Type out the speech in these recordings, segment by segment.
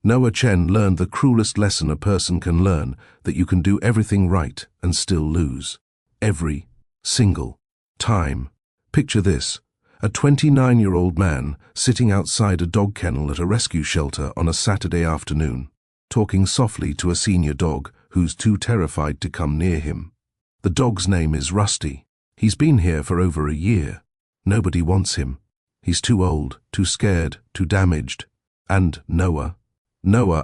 Noah Chen learned the cruelest lesson a person can learn, that you can do everything right and still lose. Every single time. Picture this: a 29-year-old man sitting outside a dog kennel at a rescue shelter on a Saturday afternoon, talking softly to a senior dog who's too terrified to come near him. The dog's name is Rusty. He's been here for over a year. Nobody wants him. He's too old, too scared, too damaged. And Noah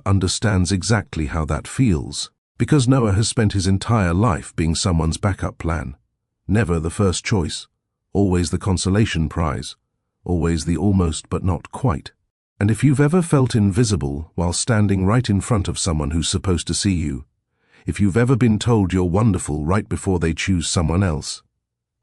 understands exactly how that feels, because Noah has spent his entire life being someone's backup plan. Never the first choice, always the consolation prize, always the almost but not quite. And if you've ever felt invisible while standing right in front of someone who's supposed to see you, if you've ever been told you're wonderful right before they choose someone else,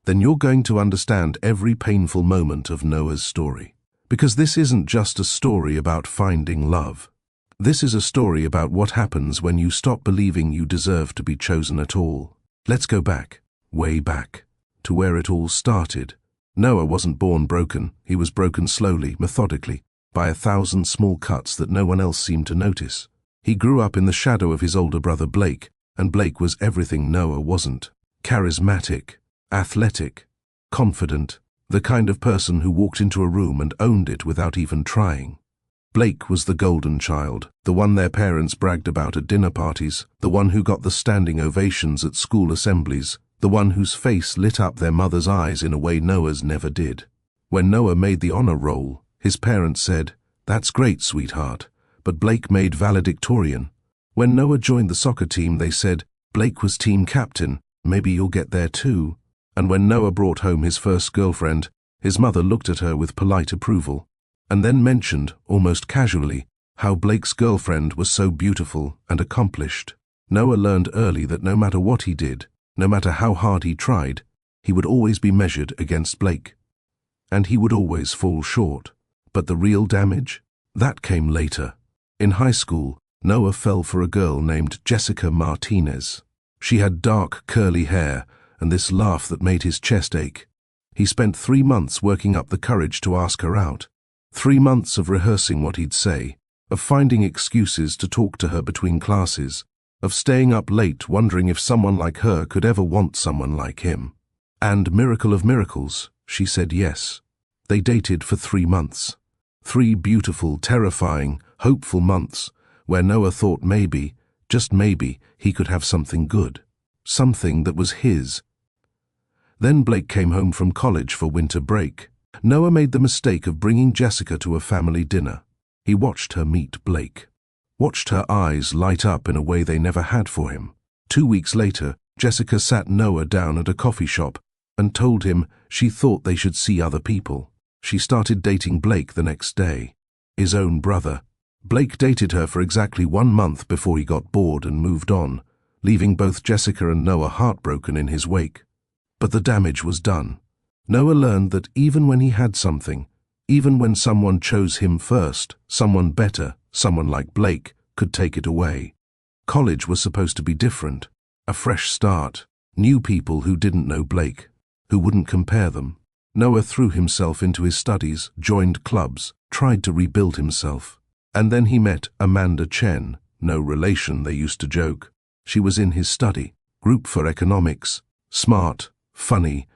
then you're going to understand every painful moment of Noah's story. Because this isn't just a story about finding love. This is a story about what happens when you stop believing you deserve to be chosen at all. Let's go back, way back, to where it all started. Noah wasn't born broken. He was broken slowly, methodically, by 1,000 small cuts that no one else seemed to notice. He grew up in the shadow of his older brother Blake, and Blake was everything Noah wasn't. Charismatic, athletic, confident, the kind of person who walked into a room and owned it without even trying. Blake was the golden child, the one their parents bragged about at dinner parties, the one who got the standing ovations at school assemblies, the one whose face lit up their mother's eyes in a way Noah's never did. When Noah made the honor roll, his parents said, "That's great, sweetheart," but Blake made valedictorian. When Noah joined the soccer team, they said, "Blake was team captain, maybe you'll get there too." And when Noah brought home his first girlfriend, his mother looked at her with polite approval, and then mentioned, almost casually, how Blake's girlfriend was so beautiful and accomplished. Noah learned early that no matter what he did, no matter how hard he tried, he would always be measured against Blake. And he would always fall short. But the real damage? That came later. In high school, Noah fell for a girl named Jessica Martinez. She had dark, curly hair and this laugh that made his chest ache. He spent 3 months working up the courage to ask her out. 3 months of rehearsing what he'd say, of finding excuses to talk to her between classes, of staying up late wondering if someone like her could ever want someone like him. And miracle of miracles, she said yes. They dated for 3 months. 3 beautiful, terrifying, hopeful months where Noah thought maybe, just maybe, he could have something good. Something that was his. Then Blake came home from college for winter break. Noah made the mistake of bringing Jessica to a family dinner. He watched her meet Blake. Watched her eyes light up in a way they never had for him. 2 weeks later, Jessica sat Noah down at a coffee shop and told him she thought they should see other people. She started dating Blake the next day. His own brother. Blake dated her for exactly 1 month before he got bored and moved on, leaving both Jessica and Noah heartbroken in his wake. But the damage was done. Noah learned that even when he had something, even when someone chose him first, someone better, someone like Blake, could take it away. College was supposed to be different. A fresh start. New people who didn't know Blake, who wouldn't compare them. Noah threw himself into his studies, joined clubs, tried to rebuild himself. And then he met Amanda Chen, no relation, they used to joke. She was in his study, group for economics, smart, funny,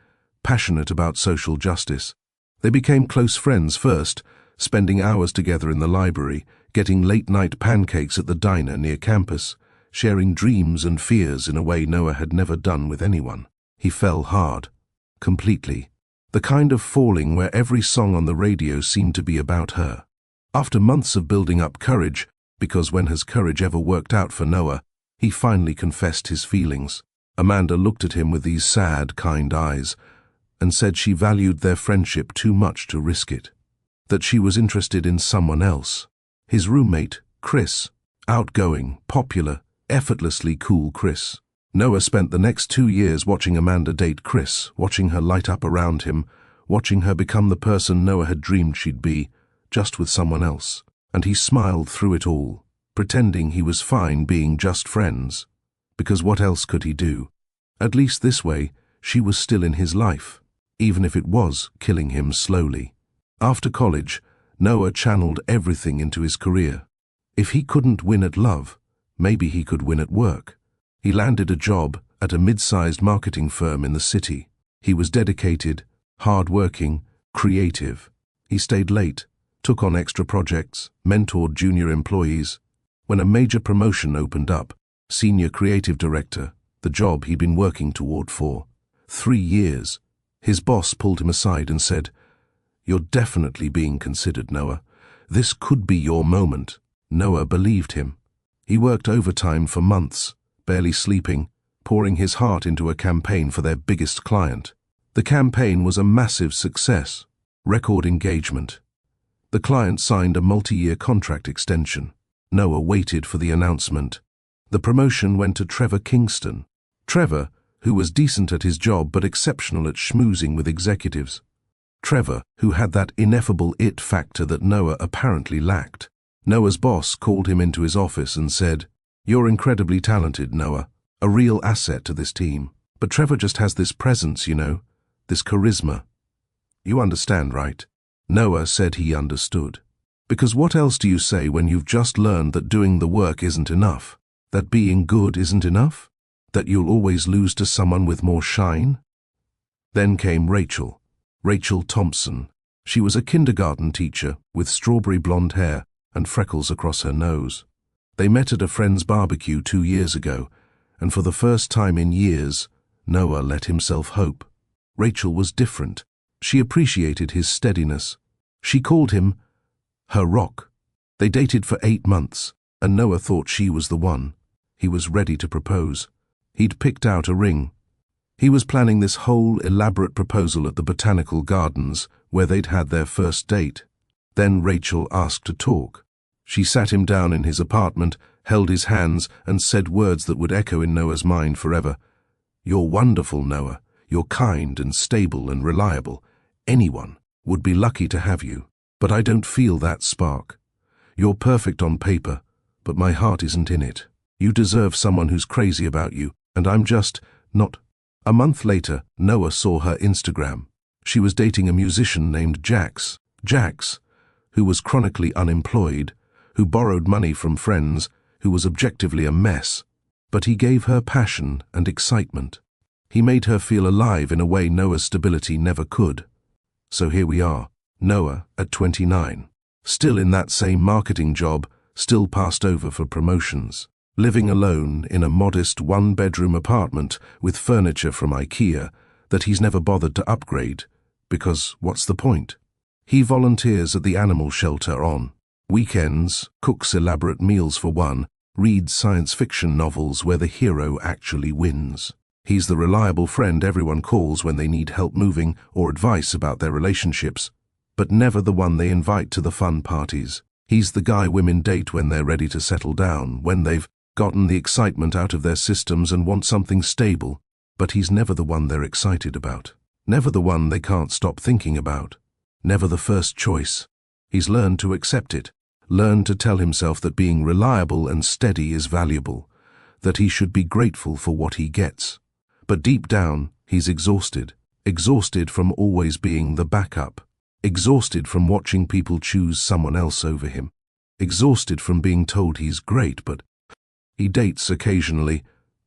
passionate about social justice. They became close friends first, spending hours together in the library, getting late-night pancakes at the diner near campus, sharing dreams and fears in a way Noah had never done with anyone. He fell hard. Completely. The kind of falling where every song on the radio seemed to be about her. After months of building up courage, because when has courage ever worked out for Noah, he finally confessed his feelings. Amanda looked at him with these sad, kind eyes, and said she valued their friendship too much to risk it. That she was interested in someone else. His roommate, Chris. Outgoing, popular, effortlessly cool Chris. Noah spent the next 2 years watching Amanda date Chris, watching her light up around him, watching her become the person Noah had dreamed she'd be, just with someone else. And he smiled through it all, pretending he was fine being just friends. Because what else could he do? At least this way, she was still in his life, even if it was killing him slowly. After college, Noah channeled everything into his career. If he couldn't win at love, maybe he could win at work. He landed a job at a mid-sized marketing firm in the city. He was dedicated, hard-working, creative. He stayed late, took on extra projects, mentored junior employees. When a major promotion opened up, senior creative director, the job he'd been working toward for 3 years, his boss pulled him aside and said, "You're definitely being considered, Noah. This could be your moment." Noah believed him. He worked overtime for months, barely sleeping, pouring his heart into a campaign for their biggest client. The campaign was a massive success, record engagement. The client signed a multi-year contract extension. Noah waited for the announcement. The promotion went to Trevor Kingston. Trevor, who was decent at his job but exceptional at schmoozing with executives. Trevor, who had that ineffable it factor that Noah apparently lacked. Noah's boss called him into his office and said, "You're incredibly talented, Noah, a real asset to this team. But Trevor just has this presence, this charisma. You understand, right?" Noah said he understood. Because what else do you say when you've just learned that doing the work isn't enough? That being good isn't enough? That you'll always lose to someone with more shine? Then came Rachel Thompson. She was a kindergarten teacher with strawberry blonde hair and freckles across her nose. They met at a friend's barbecue 2 years ago, and for the first time in years, Noah let himself hope. Rachel was different. She appreciated his steadiness. She called him her rock. They dated for 8 months, and Noah thought she was the one. He was ready to propose. He'd picked out a ring. He was planning this whole elaborate proposal at the botanical gardens where they'd had their first date. Then Rachel asked to talk. She sat him down in his apartment, held his hands, and said words that would echo in Noah's mind forever. "You're wonderful, Noah. You're kind and stable and reliable. Anyone would be lucky to have you. But I don't feel that spark. You're perfect on paper, but my heart isn't in it. You deserve someone who's crazy about you, and I'm just not." A month later, Noah saw her Instagram. She was dating a musician named Jax, who was chronically unemployed, who borrowed money from friends, who was objectively a mess. But he gave her passion and excitement. He made her feel alive in a way Noah's stability never could. So here we are, Noah at 29, still in that same marketing job, still passed over for promotions, living alone in a modest 1-bedroom apartment with furniture from IKEA that he's never bothered to upgrade, because what's the point? He volunteers at the animal shelter on weekends, cooks elaborate meals for one, reads science fiction novels where the hero actually wins. He's the reliable friend everyone calls when they need help moving or advice about their relationships, but never the one they invite to the fun parties. He's the guy women date when they're ready to settle down, when they've gotten the excitement out of their systems and want something stable, but he's never the one they're excited about. Never the one they can't stop thinking about. Never the first choice. He's learned to accept it, learned to tell himself that being reliable and steady is valuable, that he should be grateful for what he gets. But deep down, he's exhausted from always being the backup, exhausted from watching people choose someone else over him, exhausted from being told he's great, but he dates occasionally,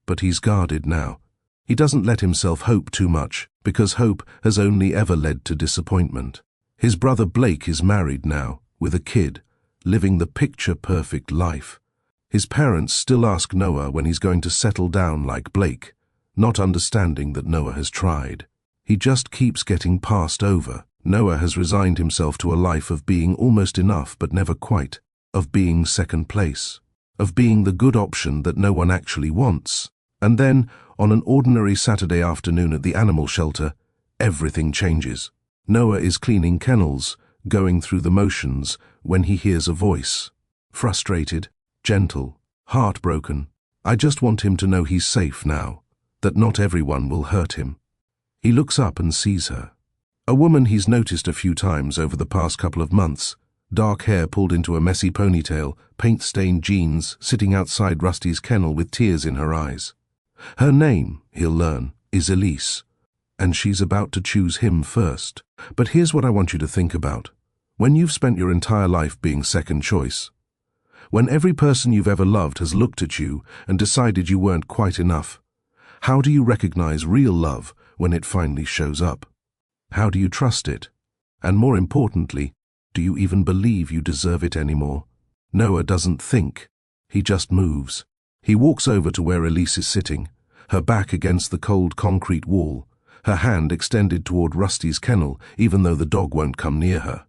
but he's guarded now. He doesn't let himself hope too much, because hope has only ever led to disappointment. His brother Blake is married now, with a kid, living the picture-perfect life. His parents still ask Noah when he's going to settle down like Blake, not understanding that Noah has tried. He just keeps getting passed over. Noah has resigned himself to a life of being almost enough but never quite, of being second place, of being the good option that no one actually wants. And then, on an ordinary Saturday afternoon at the animal shelter, everything changes. Noah is cleaning kennels, going through the motions, when he hears a voice. Frustrated, gentle, heartbroken. I just want him to know he's safe now, that not everyone will hurt him. He looks up and sees her. A woman he's noticed a few times over the past couple of months, dark hair pulled into a messy ponytail, paint-stained jeans, sitting outside Rusty's kennel with tears in her eyes. Her name, he'll learn, is Elise, and she's about to choose him first. But here's what I want you to think about. When you've spent your entire life being second choice, When every person you've ever loved has looked at you and decided you weren't quite enough, how do you recognize real love when it finally shows up? How do you trust it? And more importantly, do you even believe you deserve it anymore? Noah doesn't think. He just moves. He walks over to where Elise is sitting, her back against the cold concrete wall, her hand extended toward Rusty's kennel, even though the dog won't come near her.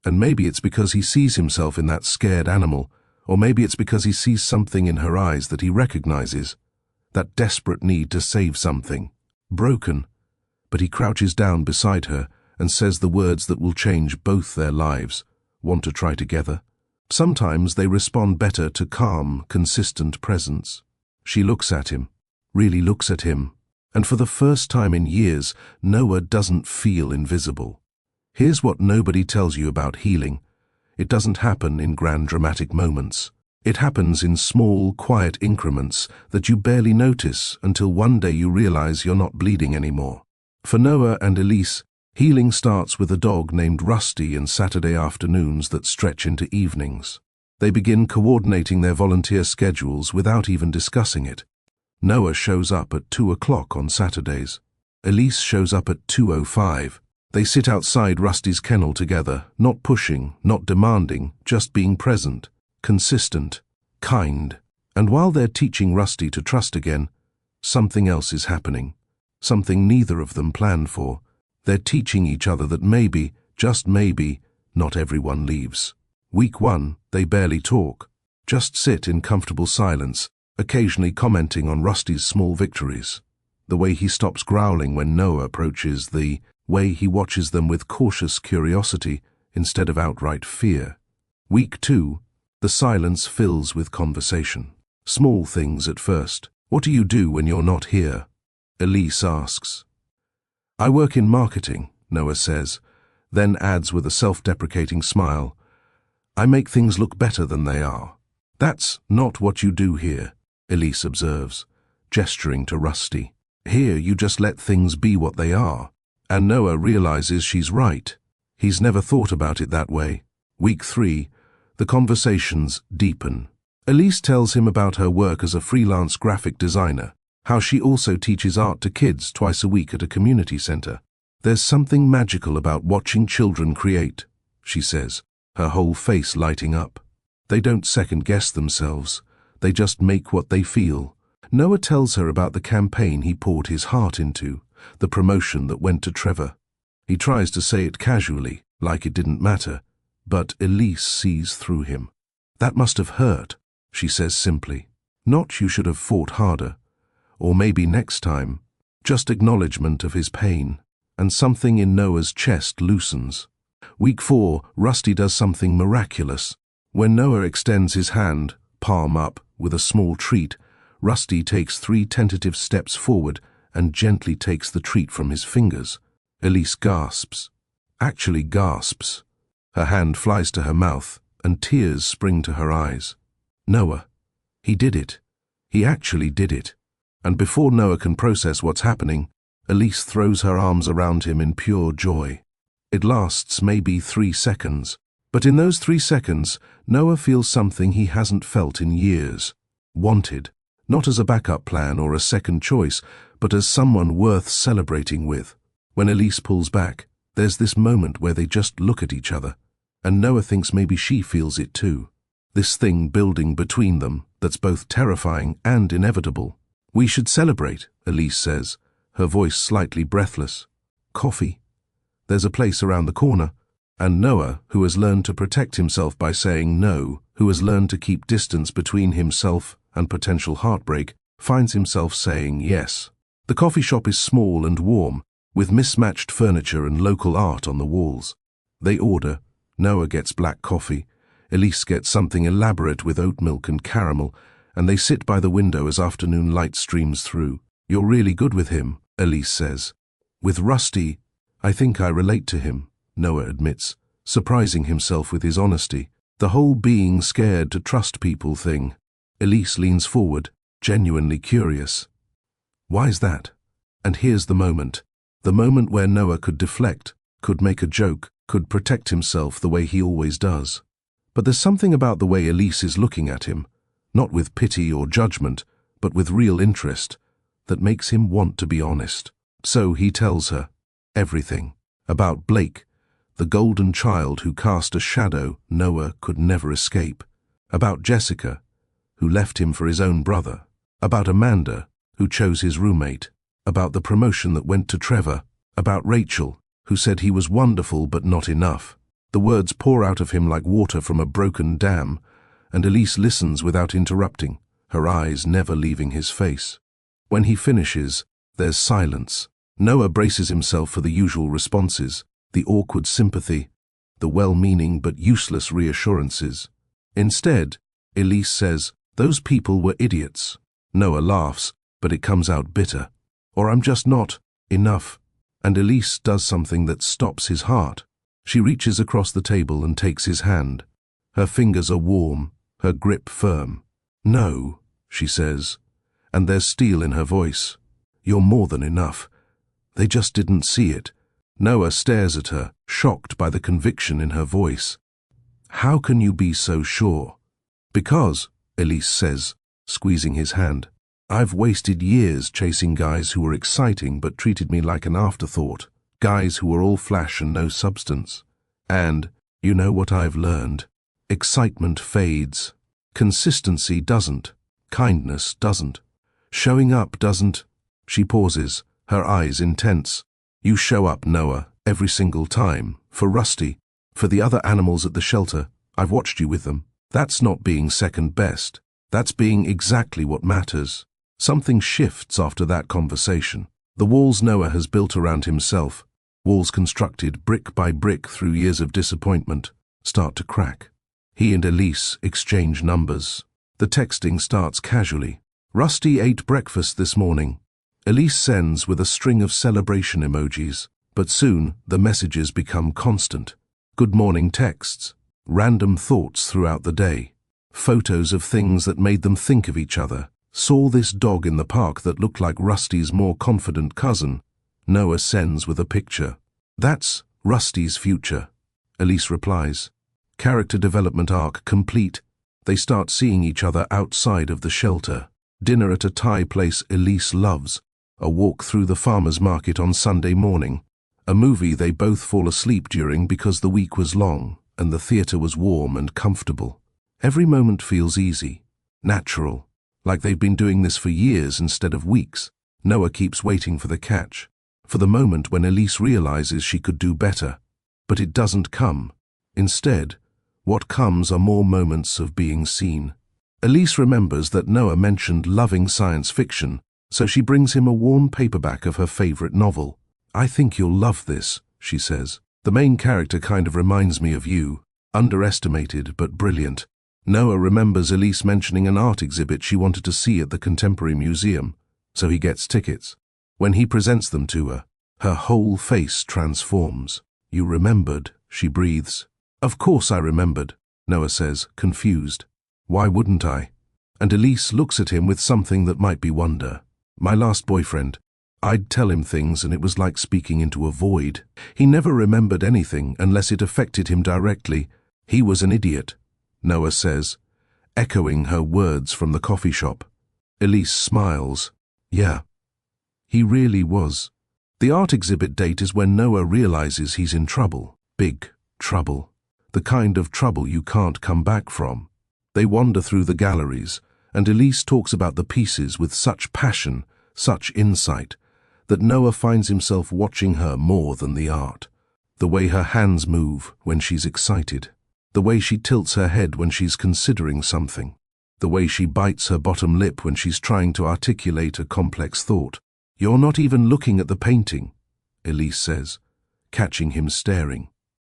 And maybe it's because he sees himself in that scared animal, or maybe it's because he sees something in her eyes that he recognizes, that desperate need to save something. Broken. But he crouches down beside her and says the words that will change both their lives. Want to try together? Sometimes they respond better to calm, consistent presence. She looks at him, really looks at him, and for the first time in years, Noah doesn't feel invisible. Here's what nobody tells you about healing. It doesn't happen in grand dramatic moments. It happens in small, quiet increments that you barely notice until one day you realize you're not bleeding anymore. For Noah and Elise, healing starts with a dog named Rusty and Saturday afternoons that stretch into evenings. They begin coordinating their volunteer schedules without even discussing it. Noah shows up at 2 o'clock on Saturdays. Elise shows up at 2:05. They sit outside Rusty's kennel together, not pushing, not demanding, just being present, consistent, kind. And while they're teaching Rusty to trust again, something else is happening. Something neither of them planned for. They're teaching each other that maybe, just maybe, not everyone leaves. Week 1, they barely talk. Just sit in comfortable silence, occasionally commenting on Rusty's small victories. The way he stops growling when Noah approaches, the way he watches them with cautious curiosity instead of outright fear. Week 2, the silence fills with conversation. Small things at first. What do you do when you're not here? Elise asks. I work in marketing, Noah says, then adds with a self-deprecating smile, I make things look better than they are. That's not what you do here, Elise observes, gesturing to Rusty. Here you just let things be what they are. And Noah realizes she's right. He's never thought about it that way. Week 3, the conversations deepen. Elise tells him about her work as a freelance graphic designer, how she also teaches art to kids twice a week at a community center. There's something magical about watching children create, she says, her whole face lighting up. They don't second-guess themselves. They just make what they feel. Noah tells her about the campaign he poured his heart into, the promotion that went to Trevor. He tries to say it casually, like it didn't matter, but Elise sees through him. That must have hurt, she says simply. Not you should have fought harder. Or maybe next time, just acknowledgement of his pain, and something in Noah's chest loosens. Week 4, Rusty does something miraculous. When Noah extends his hand, palm up, with a small treat, Rusty takes 3 tentative steps forward and gently takes the treat from his fingers. Elise gasps. Actually gasps. Her hand flies to her mouth, and tears spring to her eyes. Noah. He did it. He actually did it. And before Noah can process what's happening, Elise throws her arms around him in pure joy. It lasts maybe 3 seconds, but in those 3 seconds, Noah feels something he hasn't felt in years. Wanted, not as a backup plan or a second choice, but as someone worth celebrating with. When Elise pulls back, there's this moment where they just look at each other, and Noah thinks maybe she feels it too. This thing building between them that's both terrifying and inevitable. We should celebrate, Elise says, her voice slightly breathless. Coffee. There's a place around the corner. And Noah, who has learned to protect himself by saying no, who has learned to keep distance between himself and potential heartbreak, finds himself saying yes. The coffee shop is small and warm, with mismatched furniture and local art on the walls. They order. Noah gets black coffee. Elise gets something elaborate with oat milk and caramel, and they sit by the window as afternoon light streams through. You're really good with him, Elise says. With Rusty, I think I relate to him, Noah admits, surprising himself with his honesty. The whole being scared to trust people thing. Elise leans forward, genuinely curious. Why's that? And here's the moment where Noah could deflect, could make a joke, could protect himself the way he always does. But there's something about the way Elise is looking at him, not with pity or judgment, but with real interest, that makes him want to be honest. So he tells her everything about Blake, the golden child who cast a shadow Noah could never escape, about Jessica, who left him for his own brother, about Amanda, who chose his roommate, about the promotion that went to Trevor, about Rachel, who said he was wonderful but not enough. The words pour out of him like water from a broken dam, and Elise listens without interrupting, her eyes never leaving his face. When he finishes, there's silence. Noah braces himself for the usual responses, the awkward sympathy, the well-meaning but useless reassurances. Instead, Elise says, "Those people were idiots." Noah laughs, but it comes out bitter. "Or I'm just not enough." And Elise does something that stops his heart. She reaches across the table and takes his hand. Her fingers are warm, her grip firm. "No," she says, and there's steel in her voice. "You're more than enough. They just didn't see it." Noah stares at her, shocked by the conviction in her voice. "How can you be so sure?" "Because," Elise says, squeezing his hand, "I've wasted years chasing guys who were exciting but treated me like an afterthought, guys who were all flash and no substance. And, you know what I've learned? Excitement fades. Consistency doesn't. Kindness doesn't. Showing up doesn't." She pauses, her eyes intense. "You show up, Noah, every single time. For Rusty, for the other animals at the shelter. I've watched you with them. That's not being second best. That's being exactly what matters." Something shifts after that conversation. The walls Noah has built around himself, walls constructed brick by brick through years of disappointment, start to crack. He and Elise exchange numbers. The texting starts casually. "Rusty ate breakfast this morning." Elise sends with a string of celebration emojis, but soon the messages become constant. Good morning texts, random thoughts throughout the day, photos of things that made them think of each other. "Saw this dog in the park that looked like Rusty's more confident cousin." Noah sends with a picture. "That's Rusty's future." Elise replies. Character development arc complete. They start seeing each other outside of the shelter. Dinner at a Thai place Elise loves. A walk through the farmer's market on Sunday morning. A movie they both fall asleep during because the week was long and the theater was warm and comfortable. Every moment feels easy, natural, like they've been doing this for years instead of weeks. Noah keeps waiting for the catch, for the moment when Elise realizes she could do better. But it doesn't come. Instead, what comes are more moments of being seen. Elise remembers that Noah mentioned loving science fiction, so she brings him a worn paperback of her favorite novel. "I think you'll love this," she says. "The main character kind of reminds me of you, underestimated but brilliant." Noah remembers Elise mentioning an art exhibit she wanted to see at the Contemporary Museum, so he gets tickets. When he presents them to her, her whole face transforms. "You remembered," she breathes. "Of course I remembered," Noah says, confused. "Why wouldn't I?" And Elise looks at him with something that might be wonder. "My last boyfriend. I'd tell him things and it was like speaking into a void. He never remembered anything unless it affected him directly. He was an idiot," Noah says, echoing her words from the coffee shop. Elise smiles. "Yeah, he really was." The art exhibit date is when Noah realizes he's in trouble. Big trouble. The kind of trouble you can't come back from. They wander through the galleries, and Elise talks about the pieces with such passion, such insight, that Noah finds himself watching her more than the art. The way her hands move when she's excited. The way she tilts her head when she's considering something. The way she bites her bottom lip when she's trying to articulate a complex thought. "You're not even looking at the painting," Elise says, catching him staring.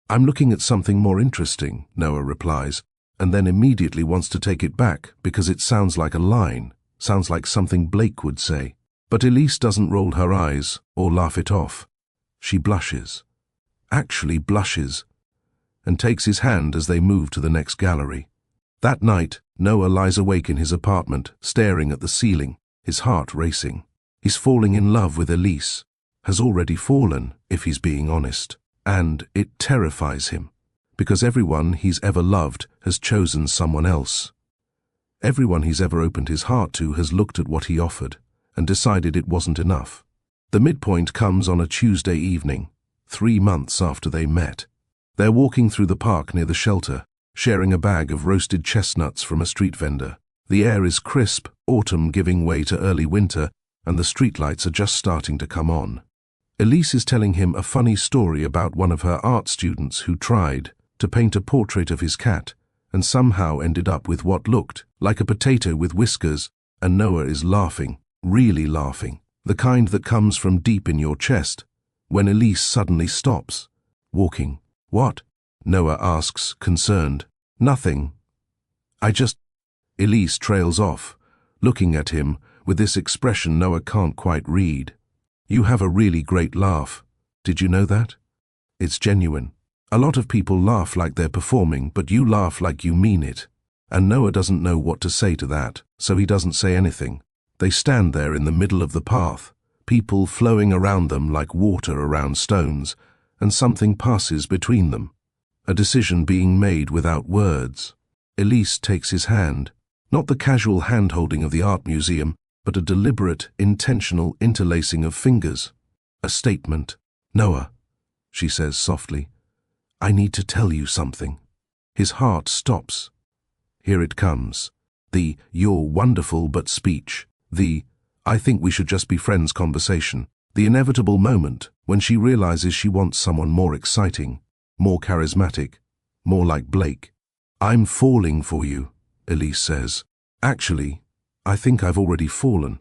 "I'm looking at something more interesting," Noah replies, and then immediately wants to take it back because it sounds like a line, sounds like something Blake would say. But Elise doesn't roll her eyes or laugh it off. She blushes, actually blushes, and takes his hand as they move to the next gallery. That night, Noah lies awake in his apartment, staring at the ceiling, his heart racing. He's falling in love with Elise, has already fallen, if he's being honest, and it terrifies him. Because everyone he's ever loved has chosen someone else. Everyone he's ever opened his heart to has looked at what he offered and decided it wasn't enough. The midpoint comes on a Tuesday evening, 3 months after they met. They're walking through the park near the shelter, sharing a bag of roasted chestnuts from a street vendor. The air is crisp, autumn giving way to early winter, and the streetlights are just starting to come on. Elise is telling him a funny story about one of her art students who tried to paint a portrait of his cat and somehow ended up with what looked like a potato with whiskers, and Noah is laughing, really laughing, the kind that comes from deep in your chest, when Elise suddenly stops. Walking. What? Noah asks, concerned. Nothing. Elise trails off, looking at him with this expression Noah can't quite read. You have a really great laugh. Did you know that? It's genuine. A lot of people laugh like they're performing, but you laugh like you mean it. And Noah doesn't know what to say to that, so he doesn't say anything. They stand there in the middle of the path, people flowing around them like water around stones, and something passes between them. A decision being made without words. Elise takes his hand, not the casual hand-holding of the art museum, but a deliberate, intentional interlacing of fingers. A statement. Noah, she says softly, I need to tell you something. His heart stops. Here it comes. The "you're wonderful" but speech. The "I think we should just be friends" conversation. The inevitable moment when she realizes she wants someone more exciting, more charismatic, more like Blake. I'm falling for you, Elise says. Actually, I think I've already fallen.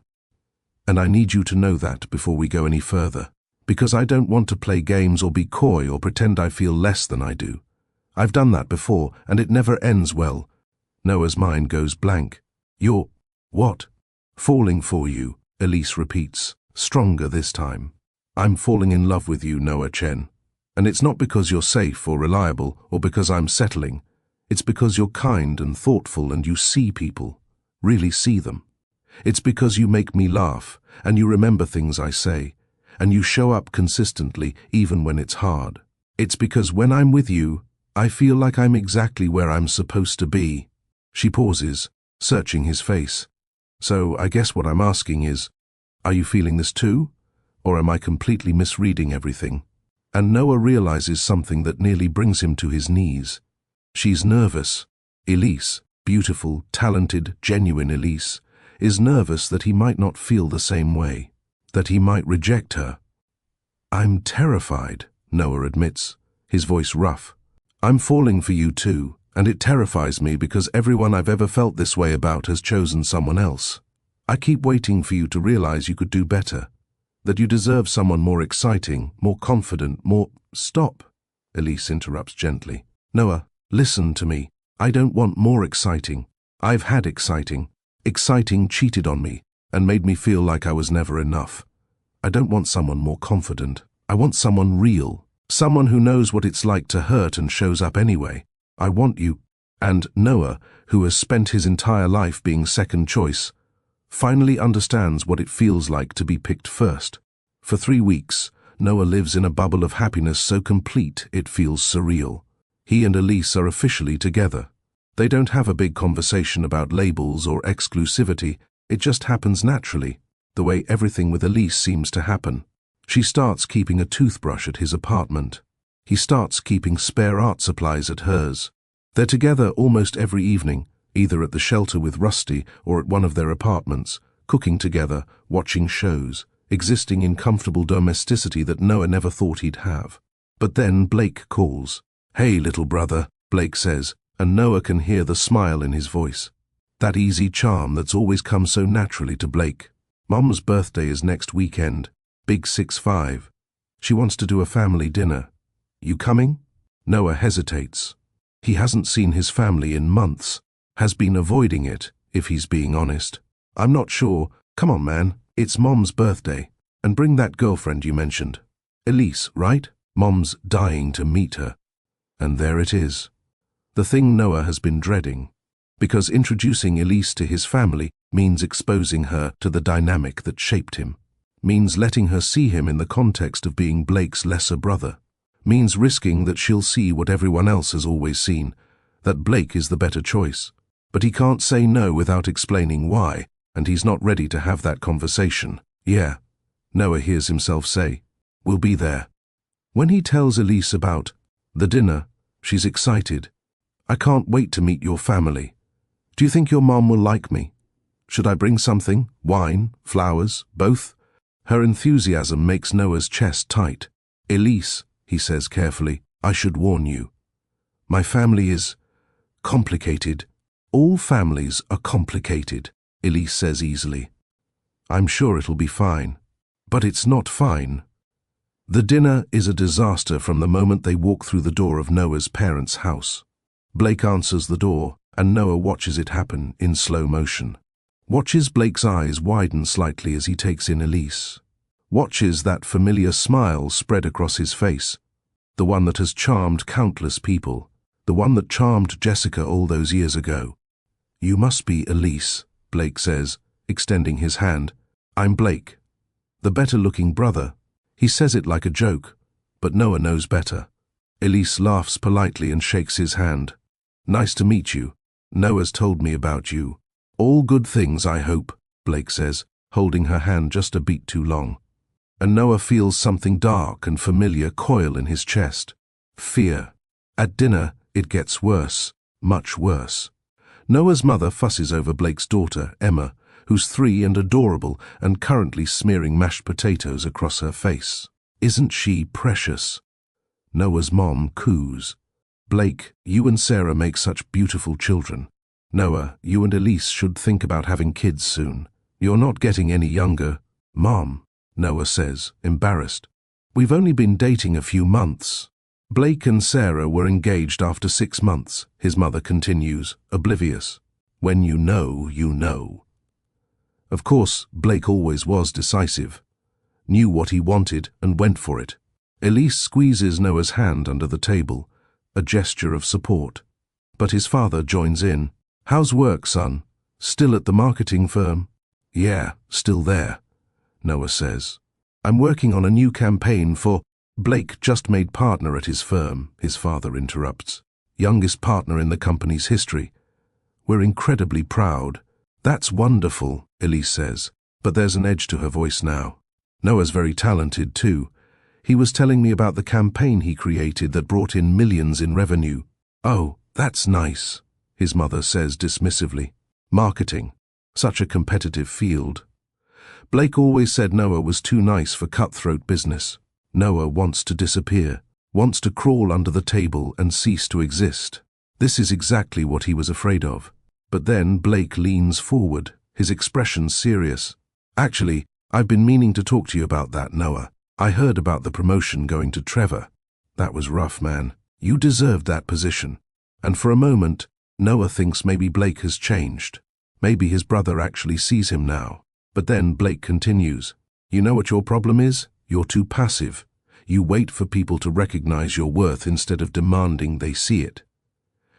And I need you to know that before we go any further. Because I don't want to play games or be coy or pretend I feel less than I do. I've done that before, and it never ends well. Noah's mind goes blank. You're... what? Falling for you, Elise repeats, stronger this time. I'm falling in love with you, Noah Chen. And it's not because you're safe or reliable or because I'm settling. It's because you're kind and thoughtful and you see people, really see them. It's because you make me laugh and you remember things I say and you show up consistently even when it's hard. It's because when I'm with you, I feel like I'm exactly where I'm supposed to be. She pauses, searching his face. So I guess what I'm asking is, are you feeling this too? Or am I completely misreading everything? And Noah realizes something that nearly brings him to his knees. She's nervous. Elise, beautiful, talented, genuine Elise, is nervous that he might not feel the same way, that he might reject her. I'm terrified, Noah admits, his voice rough. I'm falling for you too, and it terrifies me because everyone I've ever felt this way about has chosen someone else. I keep waiting for you to realize you could do better, that you deserve someone more exciting, more confident, more... Stop, Elise interrupts gently. Noah, listen to me. I don't want more exciting. I've had exciting. Exciting cheated on me and made me feel like I was never enough. I don't want someone more confident. I want someone real. Someone who knows what it's like to hurt and shows up anyway. I want you. And Noah, who has spent his entire life being second choice, finally understands what it feels like to be picked first. For 3 weeks, Noah lives in a bubble of happiness so complete it feels surreal. He and Elise are officially together. They don't have a big conversation about labels or exclusivity. It just happens naturally, the way everything with Elise seems to happen. She starts keeping a toothbrush at his apartment. He starts keeping spare art supplies at hers. They're together almost every evening, either at the shelter with Rusty or at one of their apartments, cooking together, watching shows, existing in comfortable domesticity that Noah never thought he'd have. But then Blake calls. Hey, little brother, Blake says, and Noah can hear the smile in his voice. That easy charm that's always come so naturally to Blake. Mom's birthday is next weekend, big 6-5. She wants to do a family dinner. You coming? Noah hesitates. He hasn't seen his family in months, has been avoiding it, if he's being honest. I'm not sure. Come on, man, it's Mom's birthday. And bring that girlfriend you mentioned. Elise, right? Mom's dying to meet her. And there it is. The thing Noah has been dreading. Because introducing Elise to his family means exposing her to the dynamic that shaped him. Means letting her see him in the context of being Blake's lesser brother. means risking that she'll see what everyone else has always seen, that Blake is the better choice. But he can't say no without explaining why, and he's not ready to have that conversation. Yeah, Noah hears himself say, "We'll be there." When he tells Elise about the dinner, she's excited. "I can't wait to meet your family. Do you think your mom will like me? Should I bring something? Wine? Flowers? Both?" Her enthusiasm makes Noah's chest tight. "Elise," he says carefully, "I should warn you. My family is complicated." "All families are complicated," Elise says easily. "I'm sure it'll be fine." But it's not fine. The dinner is a disaster from the moment they walk through the door of Noah's parents' house. Blake answers the door, and Noah watches it happen in slow motion. Watches Blake's eyes widen slightly as he takes in Elise. Watches that familiar smile spread across his face, the one that has charmed countless people, the one that charmed Jessica all those years ago. "You must be Elise," Blake says, extending his hand. "I'm Blake, the better-looking brother." He says it like a joke, but Noah knows better. Elise laughs politely and shakes his hand. "Nice to meet you. Noah's told me about you." "All good things, I hope," Blake says, holding her hand just a beat too long. And Noah feels something dark and familiar coil in his chest. Fear. At dinner, it gets worse, much worse. Noah's mother fusses over Blake's daughter, Emma, who's 3 and adorable and currently smearing mashed potatoes across her face. "Isn't she precious?" Noah's mom coos. "Blake, you and Sarah make such beautiful children. Noah, you and Elise should think about having kids soon. You're not getting any younger." "Mom," Noah says, embarrassed. "We've only been dating a few months." Blake and Sarah were engaged after 6 months, his mother continues, oblivious. "When you know, you know." Of course, Blake always was decisive, knew what he wanted and went for it. Elise squeezes Noah's hand under the table, a gesture of support. But his father joins in. "How's work, son? Still at the marketing firm?" "Yeah, still there," Noah says. "I'm working on a new campaign for—" Blake just made partner at his firm, his father interrupts. "Youngest partner in the company's history. We're incredibly proud." "That's wonderful," Elise says, but there's an edge to her voice now. "Noah's very talented too. He was telling me about the campaign he created that brought in millions in revenue." "Oh, that's nice," his mother says dismissively. "Marketing. Such a competitive field." Blake always said Noah was too nice for cutthroat business. Noah wants to disappear, wants to crawl under the table and cease to exist. This is exactly what he was afraid of. But then Blake leans forward, his expression serious. "Actually, I've been meaning to talk to you about that, Noah. I heard about the promotion going to Trevor. That was rough, man. You deserved that position." And for a moment, Noah thinks maybe Blake has changed. Maybe his brother actually sees him now. But then Blake continues. "You know what your problem is? You're too passive. You wait for people to recognize your worth instead of demanding they see it.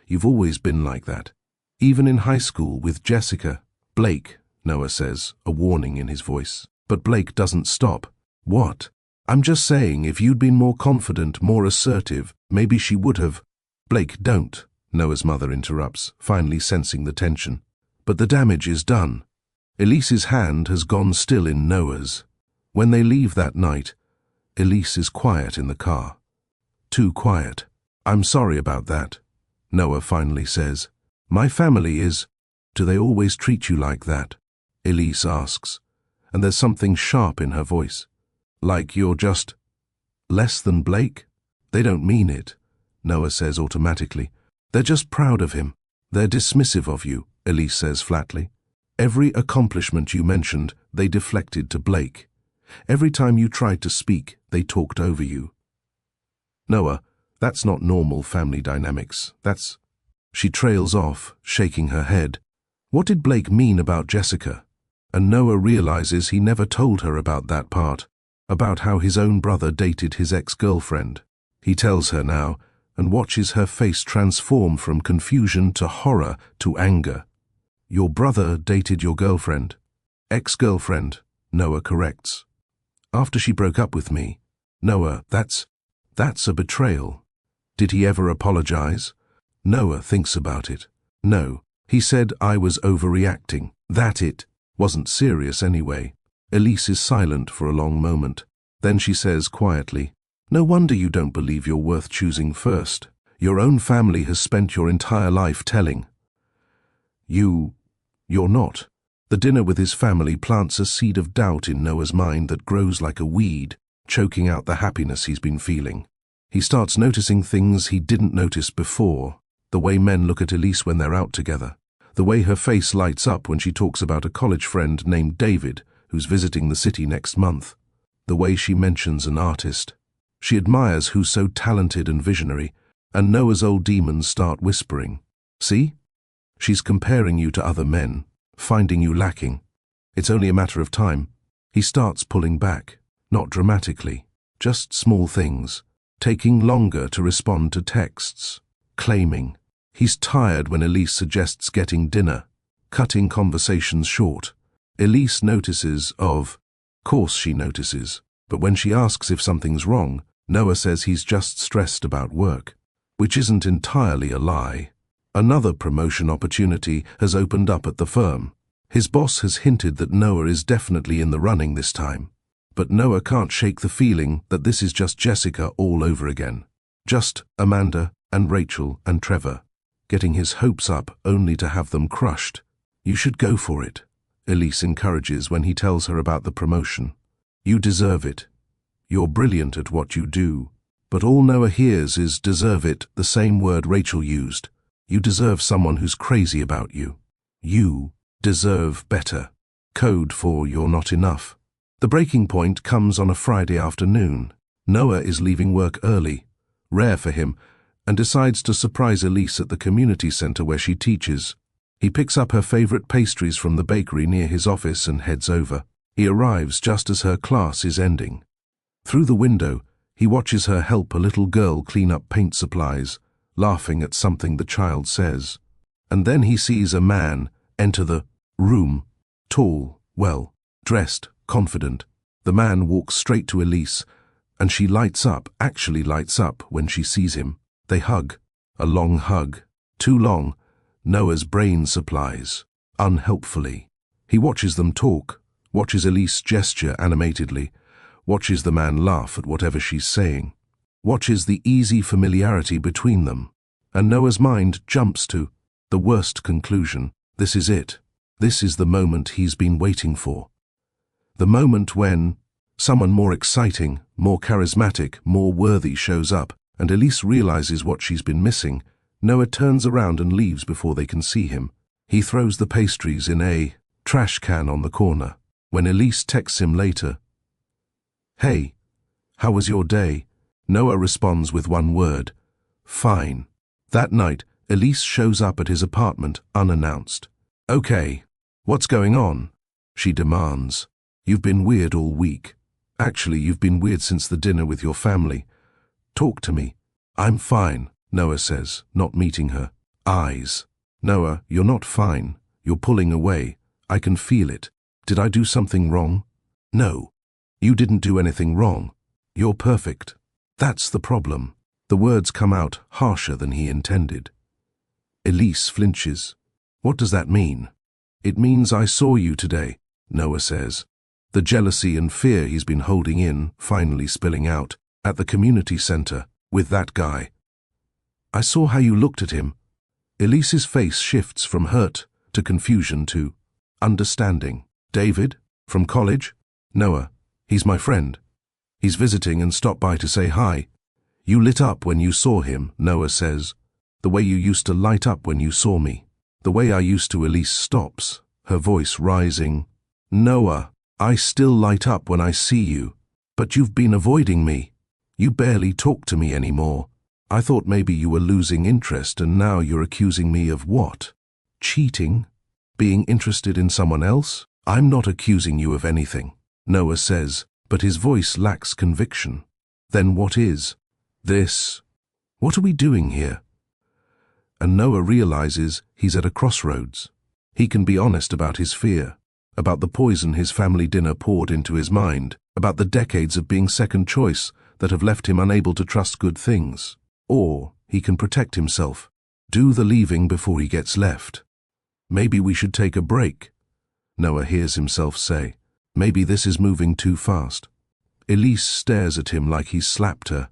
You've always been like that. Even in high school with Jessica." "Blake," Noah says, a warning in his voice. But Blake doesn't stop. "What?" "I'm just saying, if you'd been more confident, more assertive, maybe she would have—" "Blake, don't," Noah's mother interrupts, finally sensing the tension. But the damage is done. Elise's hand has gone still in Noah's. When they leave that night, Elise is quiet in the car. Too quiet. "I'm sorry about that," Noah finally says. "My family is—" "Do they always treat you like that?" Elise asks, and there's something sharp in her voice. "Like you're just less than Blake?" "They don't mean it," Noah says automatically. "They're just proud of him. They're dismissive of you," Elise says flatly. "Every accomplishment you mentioned, they deflected to Blake. Every time you tried to speak, they talked over you." "Noah, that's not normal family dynamics. That's—" She trails off, shaking her head. What did Blake mean about Jessica? And Noah realizes he never told her about that part, about how his own brother dated his ex-girlfriend. He tells her now, and watches her face transform from confusion to horror to anger. "Your brother dated your girlfriend." "Ex-girlfriend," Noah corrects. "After she broke up with me." "Noah, that's—" That's a betrayal. Did he ever apologize? Noah thinks about it. No, he said I was overreacting. That it wasn't serious anyway. Elise is silent for a long moment. Then she says quietly, "No wonder you don't believe you're worth choosing first. Your own family has spent your entire life telling you're not." The dinner with his family plants a seed of doubt in Noah's mind that grows like a weed, choking out the happiness he's been feeling. He starts noticing things he didn't notice before, the way men look at Elise when they're out together, the way her face lights up when she talks about a college friend named David who's visiting the city next month, the way she mentions an artist she admires who's so talented and visionary, and Noah's old demons start whispering, "See? She's comparing you to other men, finding you lacking. It's only a matter of time." He starts pulling back, not dramatically, just small things, taking longer to respond to texts, claiming. He's tired when Elise suggests getting dinner, cutting conversations short. Elise notices of course she notices, but when she asks if something's wrong, Noah says he's just stressed about work, which isn't entirely a lie. Another promotion opportunity has opened up at the firm. His boss has hinted that Noah is definitely in the running this time. But Noah can't shake the feeling that this is just Jessica all over again. Just Amanda and Rachel and Trevor, getting his hopes up only to have them crushed. "You should go for it," Elise encourages when he tells her about the promotion. "You deserve it. You're brilliant at what you do." But all Noah hears is "deserve it," the same word Rachel used. You deserve someone who's crazy about you. You deserve better. Code for you're not enough. The breaking point comes on a Friday afternoon. Noah is leaving work early, rare for him, and decides to surprise Elise at the community center where she teaches. He picks up her favorite pastries from the bakery near his office and heads over. He arrives just as her class is ending. Through the window, he watches her help a little girl clean up paint supplies, laughing at something the child says. And then he sees a man enter the room, tall, well, dressed, confident. The man walks straight to Elise, and she actually lights up when she sees him. They hug, a long hug. Too long, Noah's brain supplies, unhelpfully. He watches them talk, watches Elise gesture animatedly, watches the man laugh at whatever she's saying, watches the easy familiarity between them, and Noah's mind jumps to the worst conclusion. This is it. This is the moment he's been waiting for. The moment when someone more exciting, more charismatic, more worthy shows up, and Elise realizes what she's been missing. Noah turns around and leaves before they can see him. He throws the pastries in a trash can on the corner. When Elise texts him later, "Hey, how was your day?" Noah responds with one word, "Fine." That night, Elise shows up at his apartment unannounced. "Okay, what's going on?" she demands. "You've been weird all week. Actually, you've been weird since the dinner with your family. Talk to me." "I'm fine," Noah says, not meeting her eyes. "Noah, you're not fine. You're pulling away. I can feel it. Did I do something wrong?" "No, you didn't do anything wrong. You're perfect." That's the problem. The words come out harsher than he intended. Elise flinches. "What does that mean?" "It means I saw you today," Noah says. The jealousy and fear he's been holding in finally spilling out, at the community center, with that guy. "I saw how you looked at him." Elise's face shifts from hurt to confusion to understanding. "David? From college?" "Noah, he's my friend. He's visiting and stopped by to say hi." "You lit up when you saw him," Noah says. "The way you used to light up when you saw me. The way I used to." Elise stops, her voice rising. "Noah, I still light up when I see you. But you've been avoiding me. You barely talk to me anymore. I thought maybe you were losing interest, and now you're accusing me of what? Cheating? Being interested in someone else?" "I'm not accusing you of anything," Noah says, but his voice lacks conviction. "Then what is this? What are we doing here?" And Noah realizes he's at a crossroads. He can be honest about his fear, about the poison his family dinner poured into his mind, about the decades of being second choice that have left him unable to trust good things. Or he can protect himself, do the leaving before he gets left. Maybe we should take a break, Noah hears himself say. Maybe this is moving too fast. Elise stares at him like he's slapped her.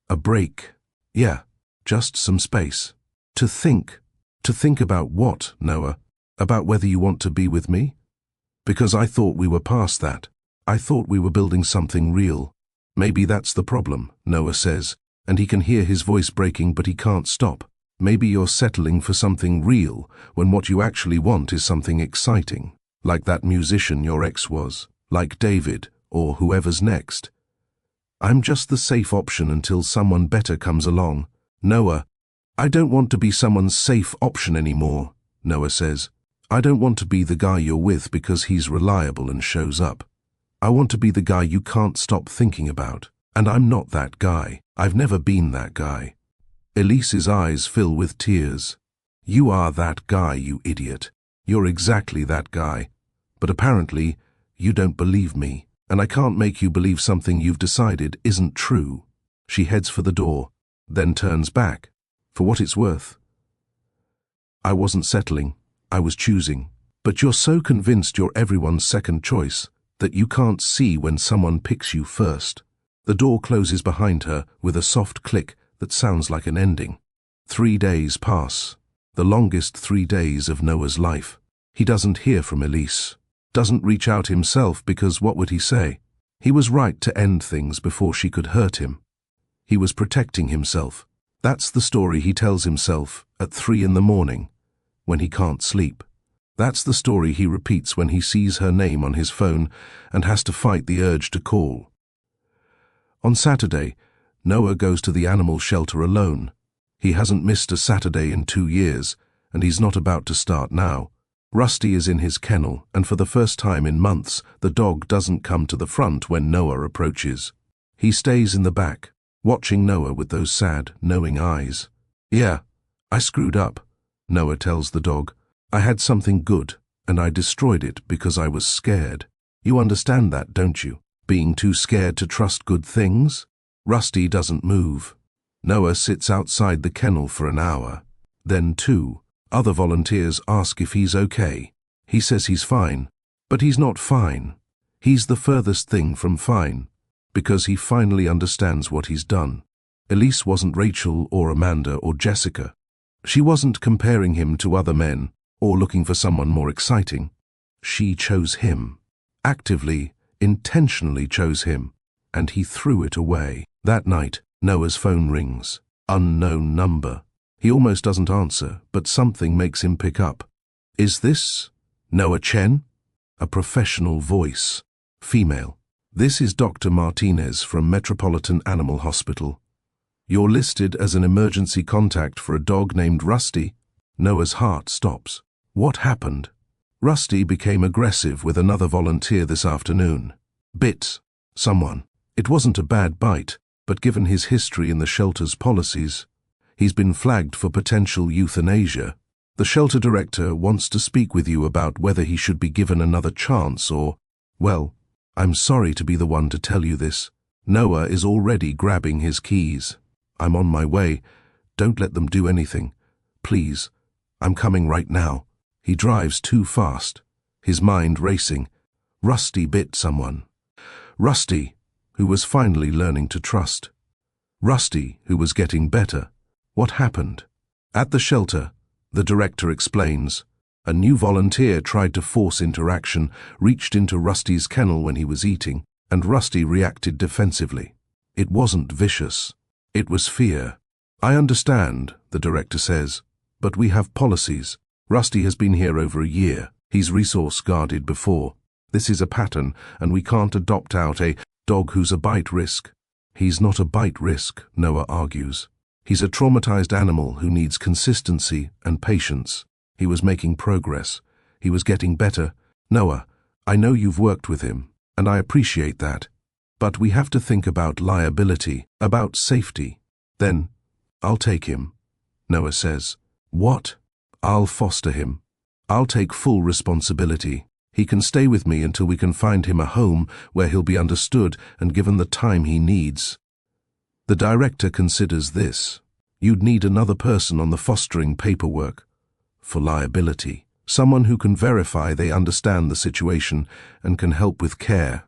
A break. Yeah, just some space. To think. To think about what, Noah? About whether you want to be with me? Because I thought we were past that. I thought we were building something real. Maybe that's the problem, Noah says, and he can hear his voice breaking, but he can't stop. Maybe you're settling for something real when what you actually want is something exciting, like that musician your ex was, like David, or whoever's next. I'm just the safe option until someone better comes along. Noah, I don't want to be someone's safe option anymore, Noah says. I don't want to be the guy you're with because he's reliable and shows up. I want to be the guy you can't stop thinking about. And I'm not that guy. I've never been that guy. Elise's eyes fill with tears. You are that guy, you idiot. You're exactly that guy. But apparently, you don't believe me, and I can't make you believe something you've decided isn't true. She heads for the door, then turns back. For what it's worth. I wasn't settling. I was choosing. But you're so convinced you're everyone's second choice that you can't see when someone picks you first. The door closes behind her with a soft click that sounds like an ending. 3 days pass, the longest 3 days of Noah's life. He doesn't hear from Elise, doesn't reach out himself because what would he say? He was right to end things before she could hurt him. He was protecting himself. That's the story he tells himself at 3 in the morning, when he can't sleep. That's the story he repeats when he sees her name on his phone and has to fight the urge to call. On Saturday, Noah goes to the animal shelter alone. He hasn't missed a Saturday in 2 years, and he's not about to start now. Rusty is in his kennel, and for the first time in months, the dog doesn't come to the front when Noah approaches. He stays in the back, watching Noah with those sad, knowing eyes. Yeah, I screwed up, Noah tells the dog. I had something good, and I destroyed it because I was scared. You understand that, don't you? Being too scared to trust good things? Rusty doesn't move. Noah sits outside the kennel for an hour. Then 2 other volunteers ask if he's okay. He says he's fine, but he's not fine. He's the furthest thing from fine, because he finally understands what he's done. Elise wasn't Rachel or Amanda or Jessica. She wasn't comparing him to other men or looking for someone more exciting. She chose him. Actively, intentionally chose him, and he threw it away. That night, Noah's phone rings. Unknown number. He almost doesn't answer, but something makes him pick up. Is this Noah Chen? A professional voice. Female. This is Dr. Martinez from Metropolitan Animal Hospital. You're listed as an emergency contact for a dog named Rusty. Noah's heart stops. What happened? Rusty became aggressive with another volunteer this afternoon. Bit someone. It wasn't a bad bite, but given his history in the shelter's policies, he's been flagged for potential euthanasia. The shelter director wants to speak with you about whether he should be given another chance or, well, I'm sorry to be the one to tell you this. Noah is already grabbing his keys. I'm on my way. Don't let them do anything. Please. I'm coming right now. He drives too fast, his mind racing. Rusty bit someone. Rusty, who was finally learning to trust. Rusty, who was getting better. What happened? At the shelter, the director explains. A new volunteer tried to force interaction, reached into Rusty's kennel when he was eating, and Rusty reacted defensively. It wasn't vicious. It was fear. I understand, the director says, but we have policies. Rusty has been here over a year. He's resource guarded before. This is a pattern, and we can't adopt out a dog who's a bite risk. He's not a bite risk, Noah argues. He's a traumatized animal who needs consistency and patience. He was making progress. He was getting better. Noah, I know you've worked with him, and I appreciate that. But we have to think about liability, about safety. Then, I'll take him, Noah says. What? I'll foster him. I'll take full responsibility. He can stay with me until we can find him a home where he'll be understood and given the time he needs. The director considers this. You'd need another person on the fostering paperwork. For liability. Someone who can verify they understand the situation and can help with care.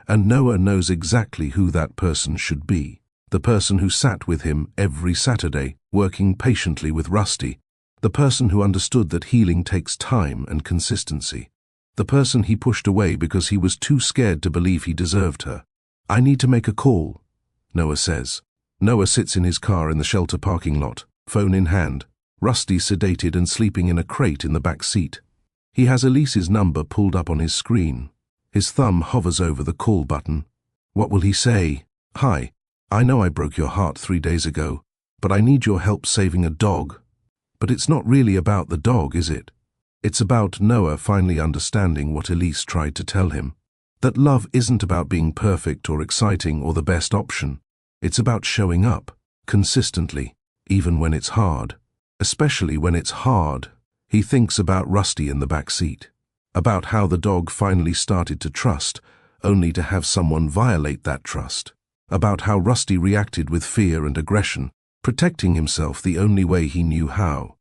And Noah knows exactly who that person should be. The person who sat with him every Saturday, working patiently with Rusty. The person who understood that healing takes time and consistency. The person he pushed away because he was too scared to believe he deserved her. I need to make a call, Noah says. Noah sits in his car in the shelter parking lot, phone in hand. Rusty sedated and sleeping in a crate in the back seat. He has Elise's number pulled up on his screen. His thumb hovers over the call button. What will he say? Hi, I know I broke your heart 3 days ago, but I need your help saving a dog. But it's not really about the dog, is it? It's about Noah finally understanding what Elise tried to tell him. That love isn't about being perfect or exciting or the best option. It's about showing up, consistently, even when it's hard. Especially when it's hard. He thinks about Rusty in the back seat. About how the dog finally started to trust, only to have someone violate that trust. About how Rusty reacted with fear and aggression, protecting himself the only way he knew how.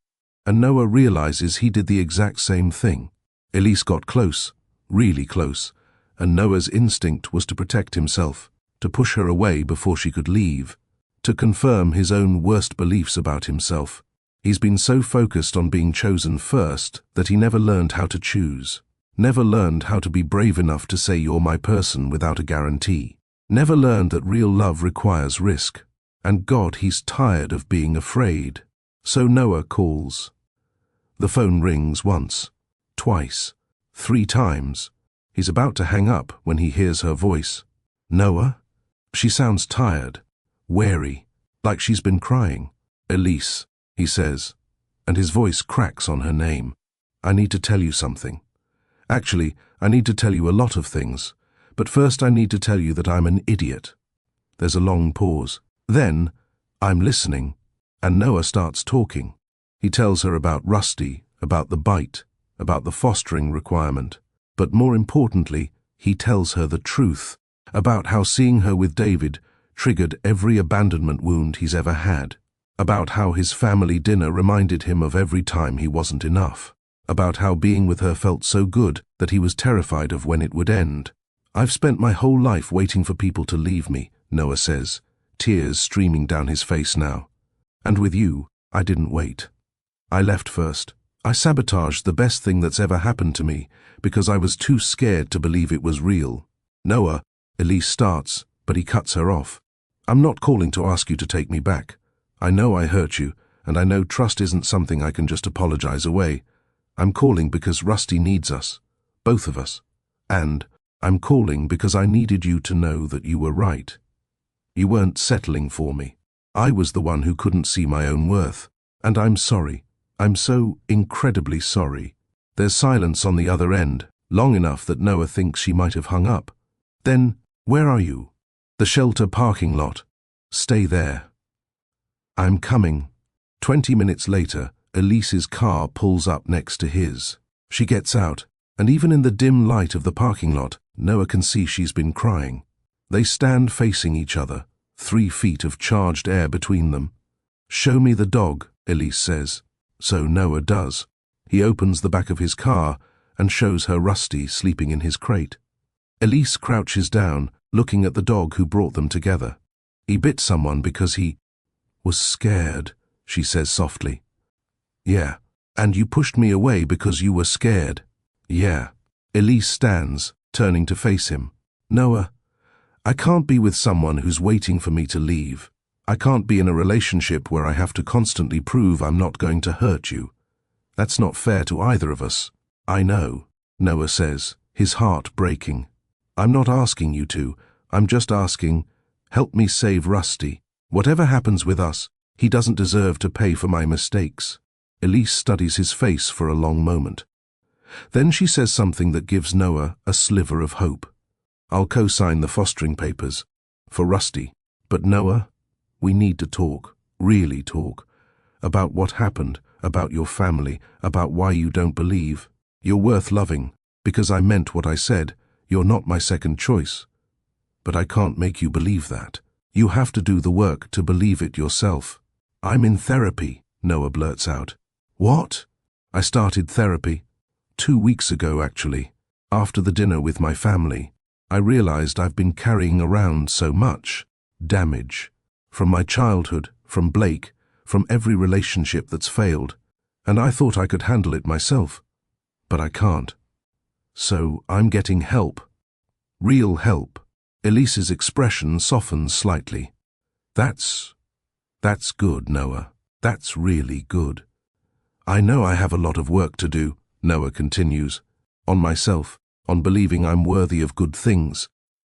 And Noah realizes he did the exact same thing. Elise got close, really close, and Noah's instinct was to protect himself, to push her away before she could leave, to confirm his own worst beliefs about himself. He's been so focused on being chosen first that he never learned how to choose. Never learned how to be brave enough to say you're my person without a guarantee. Never learned that real love requires risk. And God, he's tired of being afraid. So Noah calls. The phone rings once, twice, 3 times. He's about to hang up when he hears her voice. Noah? She sounds tired, wary, like she's been crying. Elise, he says, and his voice cracks on her name. I need to tell you something. Actually, I need to tell you a lot of things, but first I need to tell you that I'm an idiot. There's a long pause. Then, I'm listening, and Noah starts talking. He tells her about Rusty, about the bite, about the fostering requirement. But more importantly, he tells her the truth, about how seeing her with David triggered every abandonment wound he's ever had. About how his family dinner reminded him of every time he wasn't enough. About how being with her felt so good that he was terrified of when it would end. I've spent my whole life waiting for people to leave me, Noah says, tears streaming down his face now. And with you, I didn't wait. I left first. I sabotaged the best thing that's ever happened to me because I was too scared to believe it was real. Noah, Elise starts, but he cuts her off. I'm not calling to ask you to take me back. I know I hurt you, and I know trust isn't something I can just apologize away. I'm calling because Rusty needs us, both of us. And I'm calling because I needed you to know that you were right. You weren't settling for me. I was the one who couldn't see my own worth. And I'm sorry. I'm so incredibly sorry. There's silence on the other end, long enough that Noah thinks she might have hung up. Then, where are you? The shelter parking lot. Stay there. I'm coming. 20 minutes later, Elise's car pulls up next to his. She gets out, and even in the dim light of the parking lot, Noah can see she's been crying. They stand facing each other, 3 feet of charged air between them. Show me the dog, Elise says. So Noah does. He opens the back of his car and shows her Rusty sleeping in his crate. Elise crouches down, looking at the dog who brought them together. He bit someone because he was scared, she says softly. Yeah, and you pushed me away because you were scared. Yeah. Elise stands, turning to face him. Noah, I can't be with someone who's waiting for me to leave. I can't be in a relationship where I have to constantly prove I'm not going to hurt you. That's not fair to either of us. I know, Noah says, his heart breaking. I'm not asking you to. I'm just asking, help me save Rusty. Whatever happens with us, he doesn't deserve to pay for my mistakes. Elise studies his face for a long moment. Then she says something that gives Noah a sliver of hope. I'll co-sign the fostering papers for Rusty. But Noah, we need to talk, really talk, about what happened, about your family, about why you don't believe. You're worth loving, because I meant what I said. You're not my second choice. But I can't make you believe that. You have to do the work to believe it yourself. I'm in therapy, Noah blurts out. What? I started therapy 2 weeks ago, actually. After the dinner with my family, I realized I've been carrying around so much damage. From my childhood, from Blake, from every relationship that's failed. And I thought I could handle it myself. But I can't. So I'm getting help. Real help. Elise's expression softens slightly. That's good, Noah. That's really good. I know I have a lot of work to do, Noah continues, on myself, on believing I'm worthy of good things.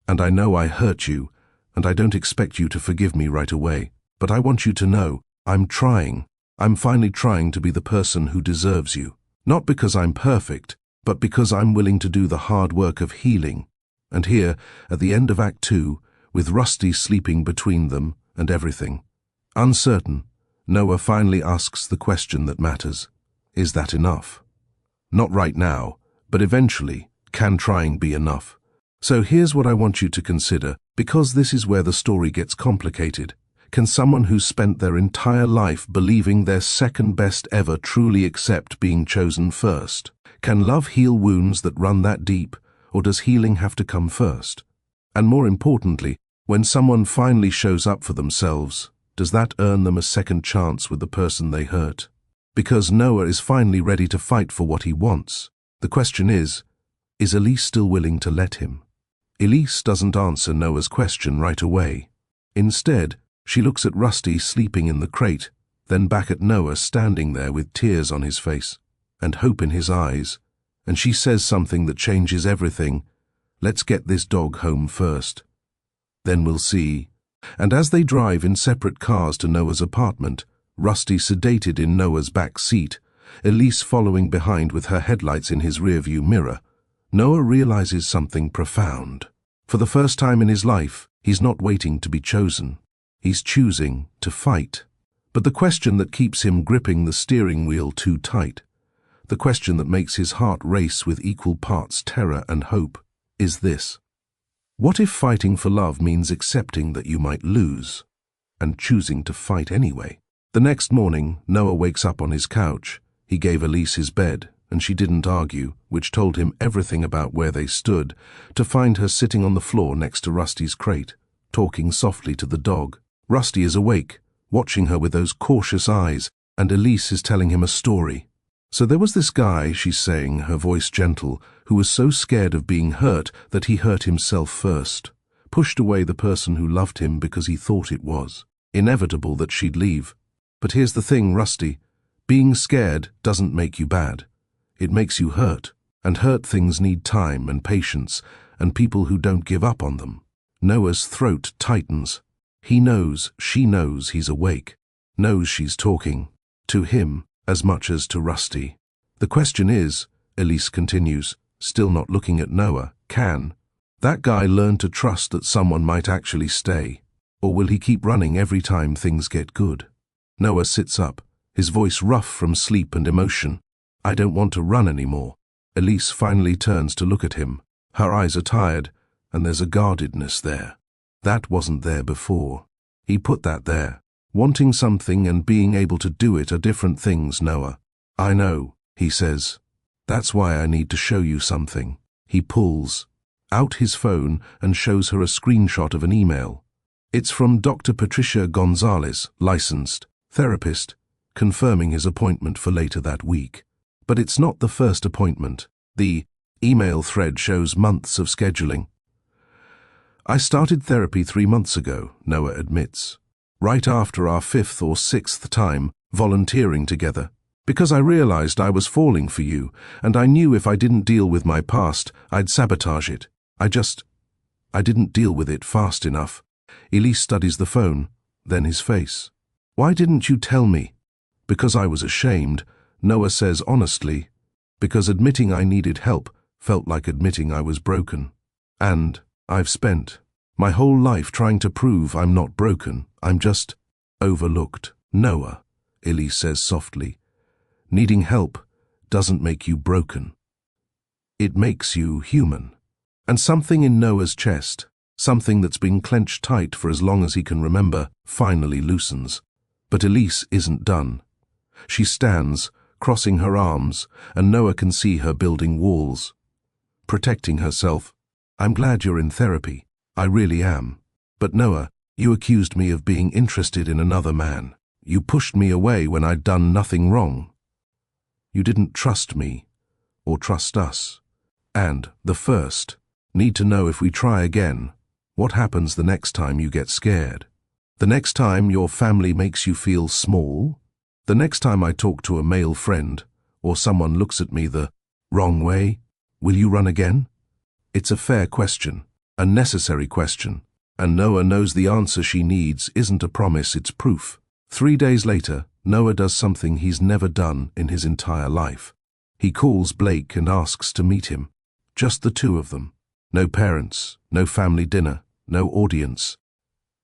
And I know I hurt you, and I don't expect you to forgive me right away. But I want you to know, I'm trying. I'm finally trying to be the person who deserves you. Not because I'm perfect, but because I'm willing to do the hard work of healing. And here, at the end of Act 2, with Rusty sleeping between them and everything, uncertain, Noah finally asks the question that matters. Is that enough? Not right now, but eventually, can trying be enough? So here's what I want you to consider, because this is where the story gets complicated. Can someone who's spent their entire life believing they're second best ever truly accept being chosen first? Can love heal wounds that run that deep, or does healing have to come first? And more importantly, when someone finally shows up for themselves, does that earn them a second chance with the person they hurt? Because Noah is finally ready to fight for what he wants. The question is Elise still willing to let him? Elise doesn't answer Noah's question right away. Instead, she looks at Rusty sleeping in the crate, then back at Noah standing there with tears on his face and hope in his eyes, and she says something that changes everything. Let's get this dog home first. Then we'll see. And as they drive in separate cars to Noah's apartment, Rusty sedated in Noah's back seat, Elise following behind with her headlights in his rearview mirror, Noah realizes something profound. For the first time in his life, he's not waiting to be chosen. He's choosing to fight. But the question that keeps him gripping the steering wheel too tight, the question that makes his heart race with equal parts terror and hope, is this. What if fighting for love means accepting that you might lose, and choosing to fight anyway? The next morning, Noah wakes up on his couch. He gave Elise his bed, and she didn't argue, which told him everything about where they stood, to find her sitting on the floor next to Rusty's crate, talking softly to the dog. Rusty is awake, watching her with those cautious eyes, and Elise is telling him a story. So there was this guy, she's saying, her voice gentle, who was so scared of being hurt that he hurt himself first, pushed away the person who loved him because he thought it was inevitable that she'd leave. But here's the thing, Rusty, being scared doesn't make you bad. It makes you hurt, and hurt things need time and patience, and people who don't give up on them. Noah's throat tightens. He knows, she knows he's awake, knows she's talking to him as much as to Rusty. The question is, Elise continues, still not looking at Noah, can that guy learn to trust that someone might actually stay, or will he keep running every time things get good? Noah sits up, his voice rough from sleep and emotion. I don't want to run anymore. Elise finally turns to look at him. Her eyes are tired, and there's a guardedness there. That wasn't there before. He put that there. Wanting something and being able to do it are different things, Noah. I know, he says. That's why I need to show you something. He pulls out his phone and shows her a screenshot of an email. It's from Dr. Patricia Gonzalez, licensed therapist, confirming his appointment for later that week. But it's not the first appointment. The email thread shows months of scheduling. I started therapy 3 months ago, Noah admits, right after our 5th or 6th time volunteering together, because I realized I was falling for you, and I knew if I didn't deal with my past, I'd sabotage it. I didn't deal with it fast enough. Elise studies the phone, then his face. Why didn't you tell me? Because I was ashamed, Noah says honestly, because admitting I needed help felt like admitting I was broken. And I've spent my whole life trying to prove I'm not broken, I'm just overlooked. Noah, Elise says softly, needing help doesn't make you broken. It makes you human. And something in Noah's chest, Something that's been clenched tight for as long as he can remember finally loosens. But Elise isn't done. She stands, crossing her arms, and Noah can see her building walls. Protecting herself. I'm glad you're in therapy. I really am. But Noah, you accused me of being interested in another man. You pushed me away when I'd done nothing wrong. You didn't trust me, or trust us. And, the first, need to know if we try again, what happens the next time you get scared? The next time your family makes you feel small? The next time I talk to a male friend, or someone looks at me the wrong way, will you run again? It's a fair question, a necessary question, and Noah knows the answer she needs isn't a promise, it's proof. 3 days later, Noah does something he's never done in his entire life. He calls Blake and asks to meet him. Just the two of them. No parents, no family dinner, no audience.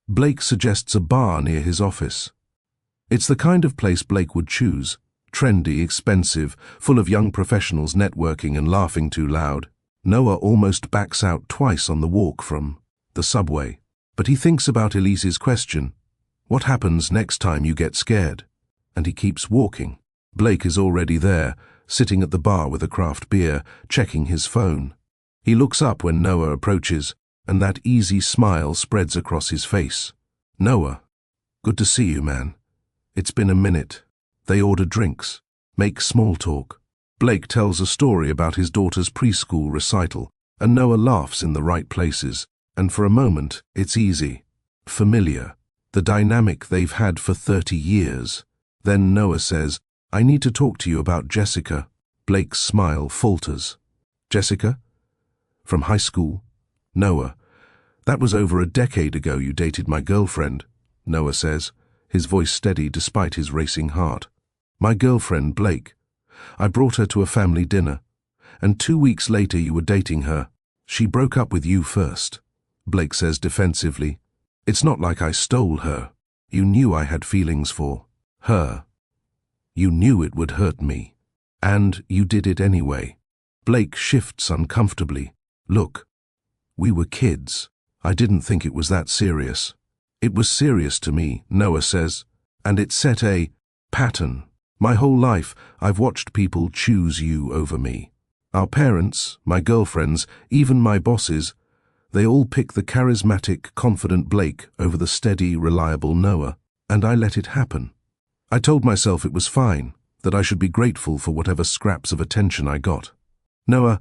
Blake suggests a bar near his office. It's the kind of place Blake would choose. Trendy, expensive, full of young professionals networking and laughing too loud. Noah almost backs out twice on the walk from the subway. But he thinks about Elise's question. What happens next time you get scared? And he keeps walking. Blake is already there, sitting at the bar with a craft beer, checking his phone. He looks up when Noah approaches, and that easy smile spreads across his face. Noah, good to see you, man. It's been a minute. They order drinks, make small talk. Blake tells a story about his daughter's preschool recital, and Noah laughs in the right places, and for a moment, it's easy, familiar, the dynamic they've had for 30 years. Then Noah says, I need to talk to you about Jessica. Blake's smile falters. Jessica? From high school? Noah, that was over a decade ago you dated my girlfriend, Noah says, his voice steady despite his racing heart. My girlfriend, Blake. I brought her to a family dinner, and 2 weeks later you were dating her. She broke up with you first, Blake says defensively. It's not like I stole her. You knew I had feelings for her. You knew it would hurt me. And you did it anyway. Blake shifts uncomfortably. Look, we were kids. I didn't think it was that serious. It was serious to me, Noah says, and it set a pattern. My whole life, I've watched people choose you over me. Our parents, my girlfriends, even my bosses, they all pick the charismatic, confident Blake over the steady, reliable Noah, and I let it happen. I told myself it was fine, that I should be grateful for whatever scraps of attention I got. Noah,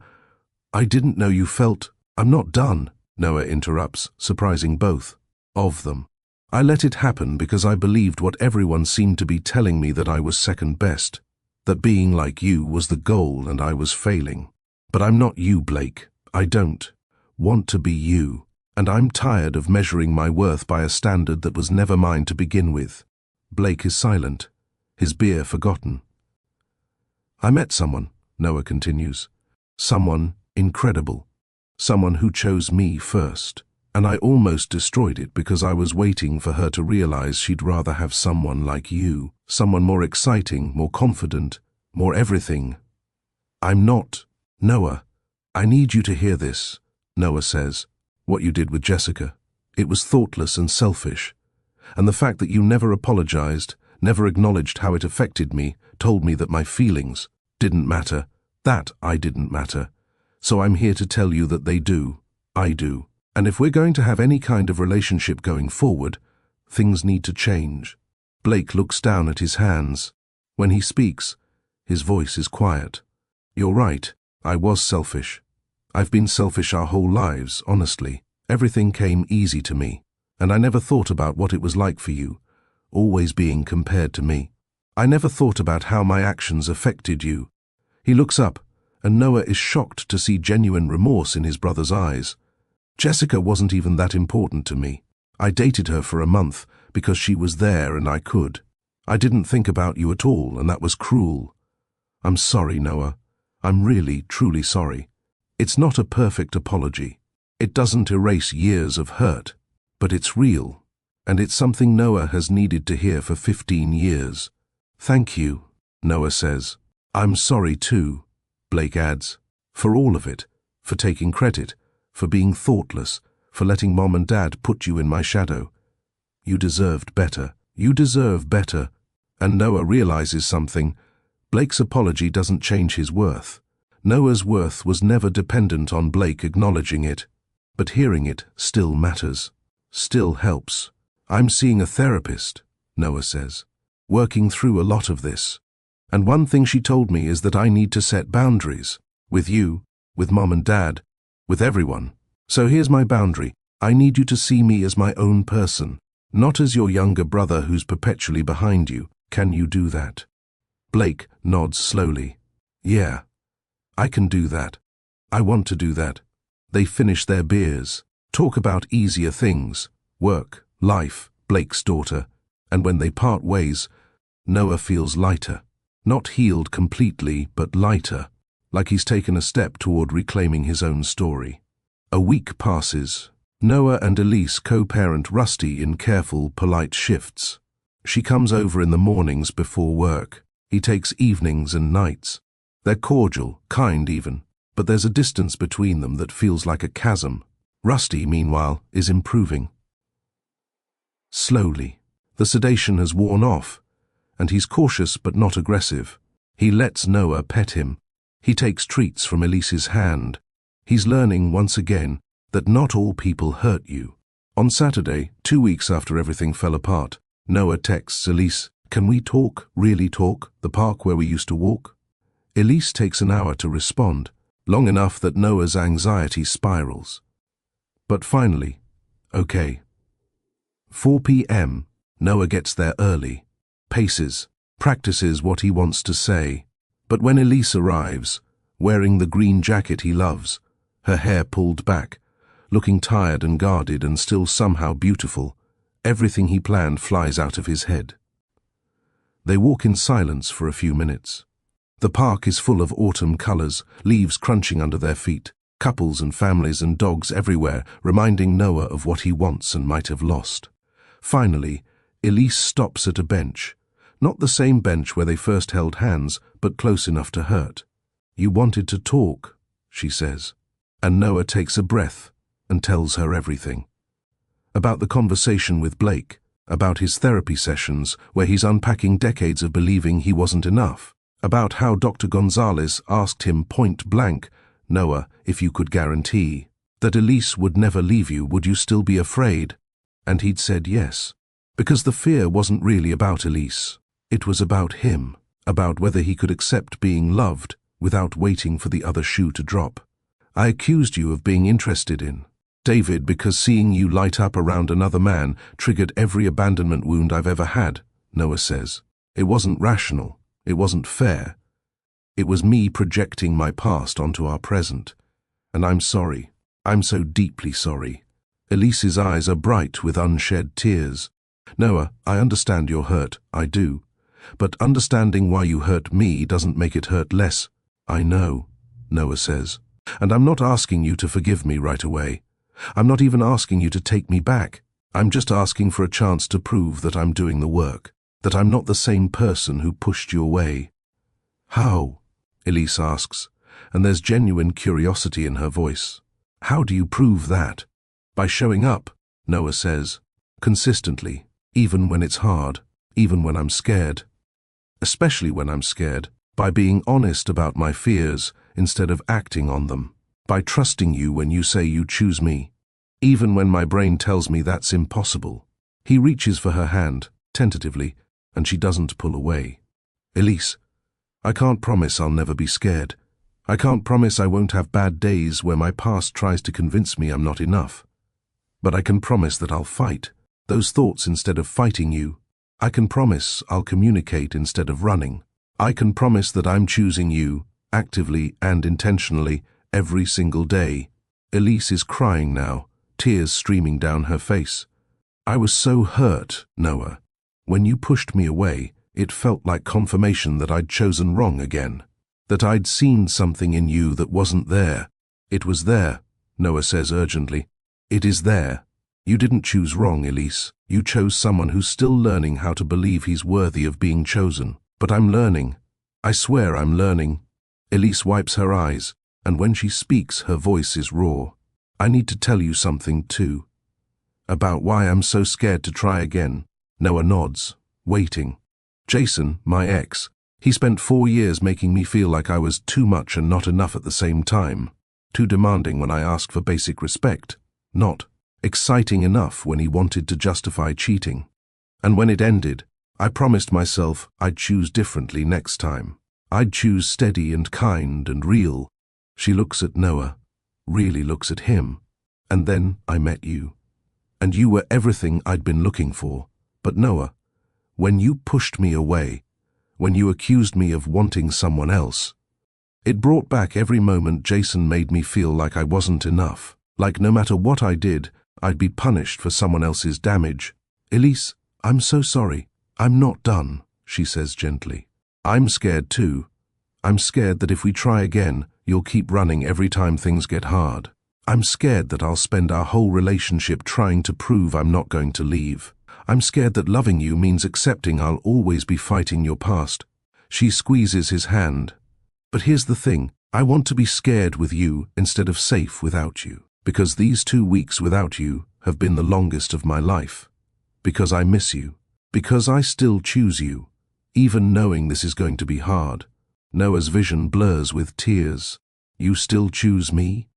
I didn't know you felt. I'm not done, Noah interrupts, surprising both of them. I let it happen because I believed what everyone seemed to be telling me, that I was second best, that being like you was the goal and I was failing. But I'm not you, Blake. I don't want to be you, and I'm tired of measuring my worth by a standard that was never mine to begin with. Blake is silent, his beer forgotten. I met someone, Noah continues. Someone incredible. Someone who chose me first. And I almost destroyed it because I was waiting for her to realize she'd rather have someone like you, someone more exciting, more confident, more everything. I'm not. Noah, I need you to hear this, Noah says. What you did with Jessica. It was thoughtless and selfish. And the fact that you never apologized, never acknowledged how it affected me, told me that my feelings didn't matter, that I didn't matter. So I'm here to tell you that they do. I do. And if we're going to have any kind of relationship going forward, things need to change. Blake looks down at his hands. When he speaks, his voice is quiet. You're right, I was selfish. I've been selfish our whole lives, honestly. Everything came easy to me, and I never thought about what it was like for you, always being compared to me. I never thought about how my actions affected you. He looks up, and Noah is shocked to see genuine remorse in his brother's eyes. Jessica wasn't even that important to me. I dated her for a month because she was there and I could. I didn't think about you at all, and that was cruel. I'm sorry, Noah. I'm really, truly sorry. It's not a perfect apology. It doesn't erase years of hurt, but it's real, and it's something Noah has needed to hear for 15 years. Thank you, Noah says. I'm sorry too, Blake adds, for all of it, for taking credit, for being thoughtless, for letting Mom and Dad put you in my shadow. You deserved better. You deserve better. And Noah realizes something. Blake's apology doesn't change his worth. Noah's worth was never dependent on Blake acknowledging it. But hearing it still matters. Still helps. I'm seeing a therapist, Noah says. Working through a lot of this. And one thing she told me is that I need to set boundaries. With you, with Mom and Dad, with everyone. So here's my boundary. I need you to see me as my own person, not as your younger brother who's perpetually behind you. Can you do that? Blake nods slowly. Yeah, I can do that. I want to do that. They finish their beers, talk about easier things, work, life, Blake's daughter, and when they part ways, Noah feels lighter. Not healed completely, but lighter, like he's taken a step toward reclaiming his own story. A week passes. Noah and Elise co-parent Rusty in careful, polite shifts. She comes over in the mornings before work. He takes evenings and nights. They're cordial, kind even, but there's a distance between them that feels like a chasm. Rusty, meanwhile, is improving. Slowly. The sedation has worn off, and he's cautious but not aggressive. He lets Noah pet him. He takes treats from Elise's hand. He's learning once again that not all people hurt you. On Saturday, 2 weeks after everything fell apart, Noah texts Elise, "Can we talk, really talk, the park where we used to walk?" Elise takes an hour to respond, long enough that Noah's anxiety spirals. But finally, okay. 4 p.m., Noah gets there early, paces, practices what he wants to say. But when Elise arrives, wearing the green jacket he loves, her hair pulled back, looking tired and guarded and still somehow beautiful, everything he planned flies out of his head. They walk in silence for a few minutes. The park is full of autumn colors, leaves crunching under their feet, couples and families and dogs everywhere, reminding Noah of what he wants and might have lost. Finally, Elise stops at a bench. Not the same bench where they first held hands, but close enough to hurt. "You wanted to talk," she says. And Noah takes a breath and tells her everything. About the conversation with Blake, about his therapy sessions where he's unpacking decades of believing he wasn't enough, about how Dr. Gonzalez asked him point blank, "Noah, if you could guarantee that Elise would never leave you, would you still be afraid?" And he'd said yes, because the fear wasn't really about Elise. It was about him, about whether he could accept being loved without waiting for the other shoe to drop. "I accused you of being interested in David because seeing you light up around another man triggered every abandonment wound I've ever had," Noah says. "It wasn't rational. It wasn't fair. It was me projecting my past onto our present. And I'm sorry. I'm so deeply sorry." Elise's eyes are bright with unshed tears. "Noah, I understand you're hurt. I do. But understanding why you hurt me doesn't make it hurt less." "I know," Noah says. "And I'm not asking you to forgive me right away. I'm not even asking you to take me back. I'm just asking for a chance to prove that I'm doing the work, that I'm not the same person who pushed you away." "How?" Elise asks, and there's genuine curiosity in her voice. "How do you prove that?" "By showing up," Noah says, "consistently, even when it's hard, even when I'm scared. Especially when I'm scared, by being honest about my fears instead of acting on them, by trusting you when you say you choose me, even when my brain tells me that's impossible." He reaches for her hand, tentatively, and she doesn't pull away. "Elise, I can't promise I'll never be scared. I can't promise I won't have bad days where my past tries to convince me I'm not enough. But I can promise that I'll fight those thoughts instead of fighting you. I can promise I'll communicate instead of running. I can promise that I'm choosing you, actively and intentionally, every single day." Elise is crying now, tears streaming down her face. "I was so hurt, Noah. When you pushed me away, it felt like confirmation that I'd chosen wrong again, that I'd seen something in you that wasn't there." "It was there," Noah says urgently. "It is there. You didn't choose wrong, Elise. You chose someone who's still learning how to believe he's worthy of being chosen. But I'm learning. I swear I'm learning." Elise wipes her eyes, and when she speaks, her voice is raw. I need to tell you something too. About why I'm so scared to try again. Noah nods, waiting. Jason, my ex, he spent 4 years making me feel like I was too much and not enough at the same time. Too demanding when I asked for basic respect. Not exciting enough when he wanted to justify cheating. And when it ended, I promised myself I'd choose differently next time. I'd choose steady and kind and real. She looks at Noah, really looks at him. And then I met you. And you were everything I'd been looking for. But Noah, when you pushed me away, when you accused me of wanting someone else, it brought back every moment Jason made me feel like I wasn't enough. Like no matter what I did, I'd be punished for someone else's damage. Elise, I'm so sorry. I'm not done, she says gently. I'm scared too. I'm scared that if we try again, you'll keep running every time things get hard. I'm scared that I'll spend our whole relationship trying to prove I'm not going to leave. I'm scared that loving you means accepting I'll always be fighting your past. She squeezes his hand. But here's the thing, I want to be scared with you instead of safe without you. Because these 2 weeks without you have been the longest of my life. Because I miss you. Because I still choose you, even knowing this is going to be hard. Noah's vision blurs with tears. You still choose me?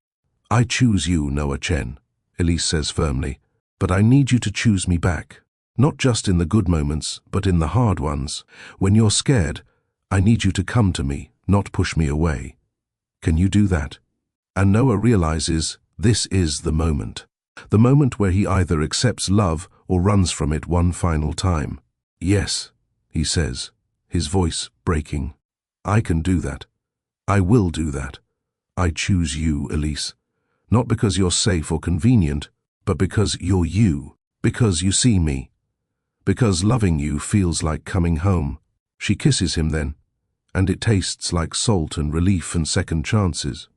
I choose you, Noah Chen, Elise says firmly. But I need you to choose me back. Not just in the good moments, but in the hard ones. When you're scared, I need you to come to me, not push me away. Can you do that? And Noah realizes this is the moment. The moment where he either accepts love or runs from it one final time. Yes, he says, his voice breaking. I can do that. I will do that. I choose you, Elise. Not because you're safe or convenient, but because you're you. Because you see me. Because loving you feels like coming home. She kisses him then, and it tastes like salt and relief and second chances.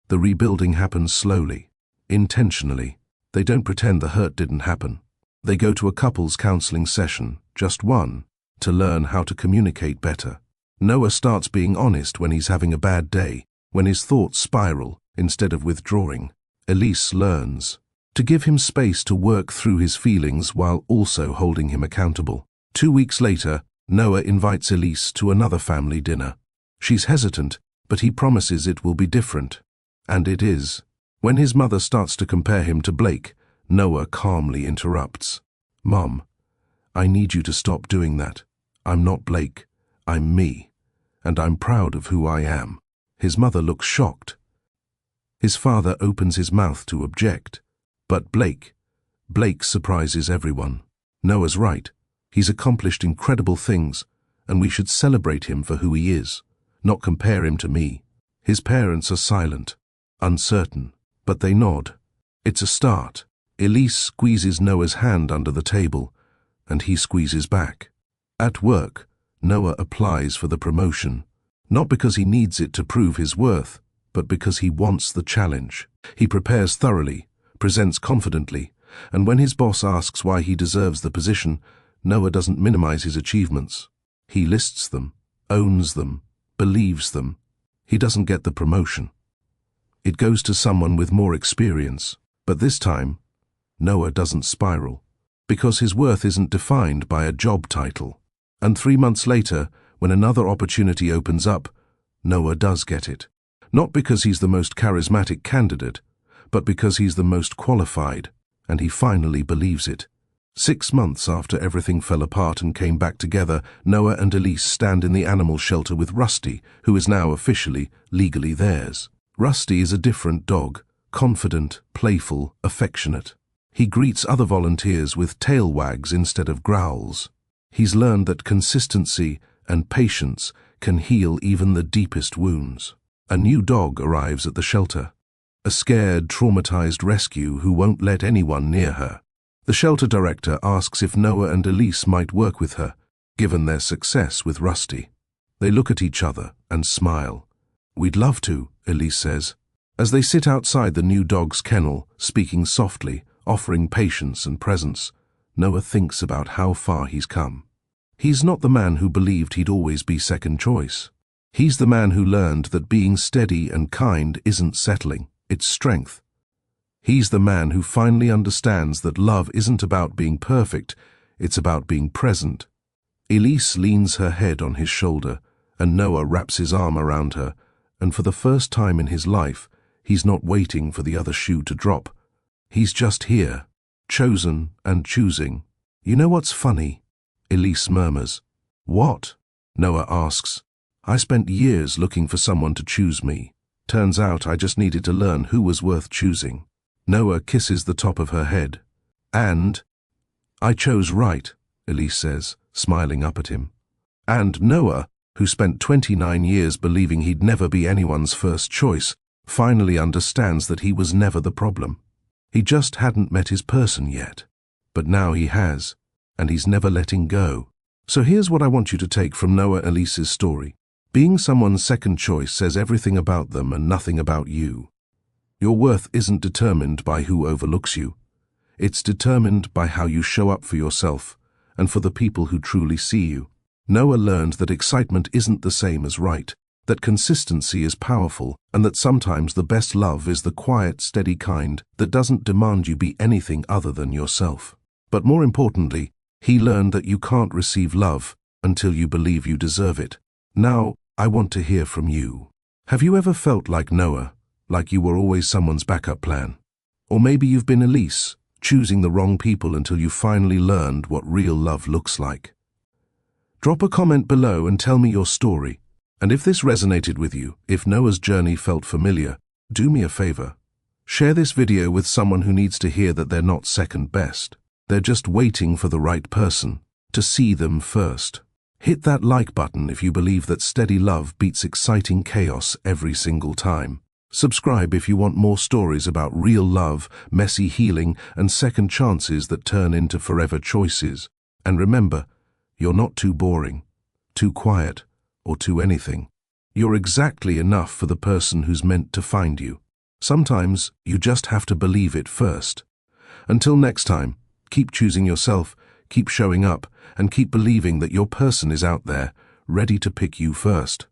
The rebuilding happens slowly, intentionally. They don't pretend the hurt didn't happen. They go to a couples counseling session, just one, to learn how to communicate better. Noah starts being honest when he's having a bad day, when his thoughts spiral instead of withdrawing. Elise learns to give him space to work through his feelings while also holding him accountable. 2 weeks later, Noah invites Elise to another family dinner. She's hesitant, but he promises it will be different. And it is. When his mother starts to compare him to Blake, Noah calmly interrupts. Mom, I need you to stop doing that. I'm not Blake. I'm me. And I'm proud of who I am. His mother looks shocked. His father opens his mouth to object. But Blake surprises everyone. Noah's right. He's accomplished incredible things, and we should celebrate him for who he is, not compare him to me. His parents are silent, uncertain, but they nod. It's a start. Elise squeezes Noah's hand under the table, and he squeezes back. At work, Noah applies for the promotion, not because he needs it to prove his worth, but because he wants the challenge. He prepares thoroughly, presents confidently, and when his boss asks why he deserves the position, Noah doesn't minimize his achievements. He lists them, owns them, believes them. He doesn't get the promotion. It goes to someone with more experience, but this time, Noah doesn't spiral, because his worth isn't defined by a job title. And 3 months later, when another opportunity opens up, Noah does get it. Not because he's the most charismatic candidate, but because he's the most qualified, and he finally believes it. 6 months after everything fell apart and came back together, Noah and Elise stand in the animal shelter with Rusty, who is now officially, legally theirs. Rusty is a different dog, confident, playful, affectionate. He greets other volunteers with tail wags instead of growls. He's learned that consistency and patience can heal even the deepest wounds. A new dog arrives at the shelter, a scared, traumatized rescue who won't let anyone near her. The shelter director asks if Noah and Elise might work with her, given their success with Rusty. They look at each other and smile. We'd love to, Elise says. As they sit outside the new dog's kennel, speaking softly, offering patience and presence, Noah thinks about how far he's come. He's not the man who believed he'd always be second choice. He's the man who learned that being steady and kind isn't settling, it's strength. He's the man who finally understands that love isn't about being perfect, it's about being present. Elise leans her head on his shoulder, and Noah wraps his arm around her, and for the first time in his life, he's not waiting for the other shoe to drop. He's just here, chosen and choosing. You know what's funny? Elise murmurs. What? Noah asks. I spent years looking for someone to choose me. Turns out I just needed to learn who was worth choosing. Noah kisses the top of her head. And I chose right, Elise says, smiling up at him. And Noah, who spent 29 years believing he'd never be anyone's first choice, finally understands that he was never the problem. He just hadn't met his person yet. But now he has, and he's never letting go. So here's what I want you to take from Noah Elise's story. Being someone's second choice says everything about them and nothing about you. Your worth isn't determined by who overlooks you. It's determined by how you show up for yourself and for the people who truly see you. Noah learned that excitement isn't the same as right, that consistency is powerful, and that sometimes the best love is the quiet, steady kind that doesn't demand you be anything other than yourself. But more importantly, he learned that you can't receive love until you believe you deserve it. Now, I want to hear from you. Have you ever felt like Noah, like you were always someone's backup plan? Or maybe you've been Elise, choosing the wrong people until you finally learned what real love looks like. Drop a comment below and tell me your story. And if this resonated with you, if Noah's journey felt familiar, do me a favor. Share this video with someone who needs to hear that they're not second best. They're just waiting for the right person, to see them first. Hit that like button if you believe that steady love beats exciting chaos every single time. Subscribe if you want more stories about real love, messy healing, and second chances that turn into forever choices. And remember, you're not too boring, too quiet, or too anything. You're exactly enough for the person who's meant to find you. Sometimes you just have to believe it first. Until next time, keep choosing yourself, keep showing up, and keep believing that your person is out there, ready to pick you first.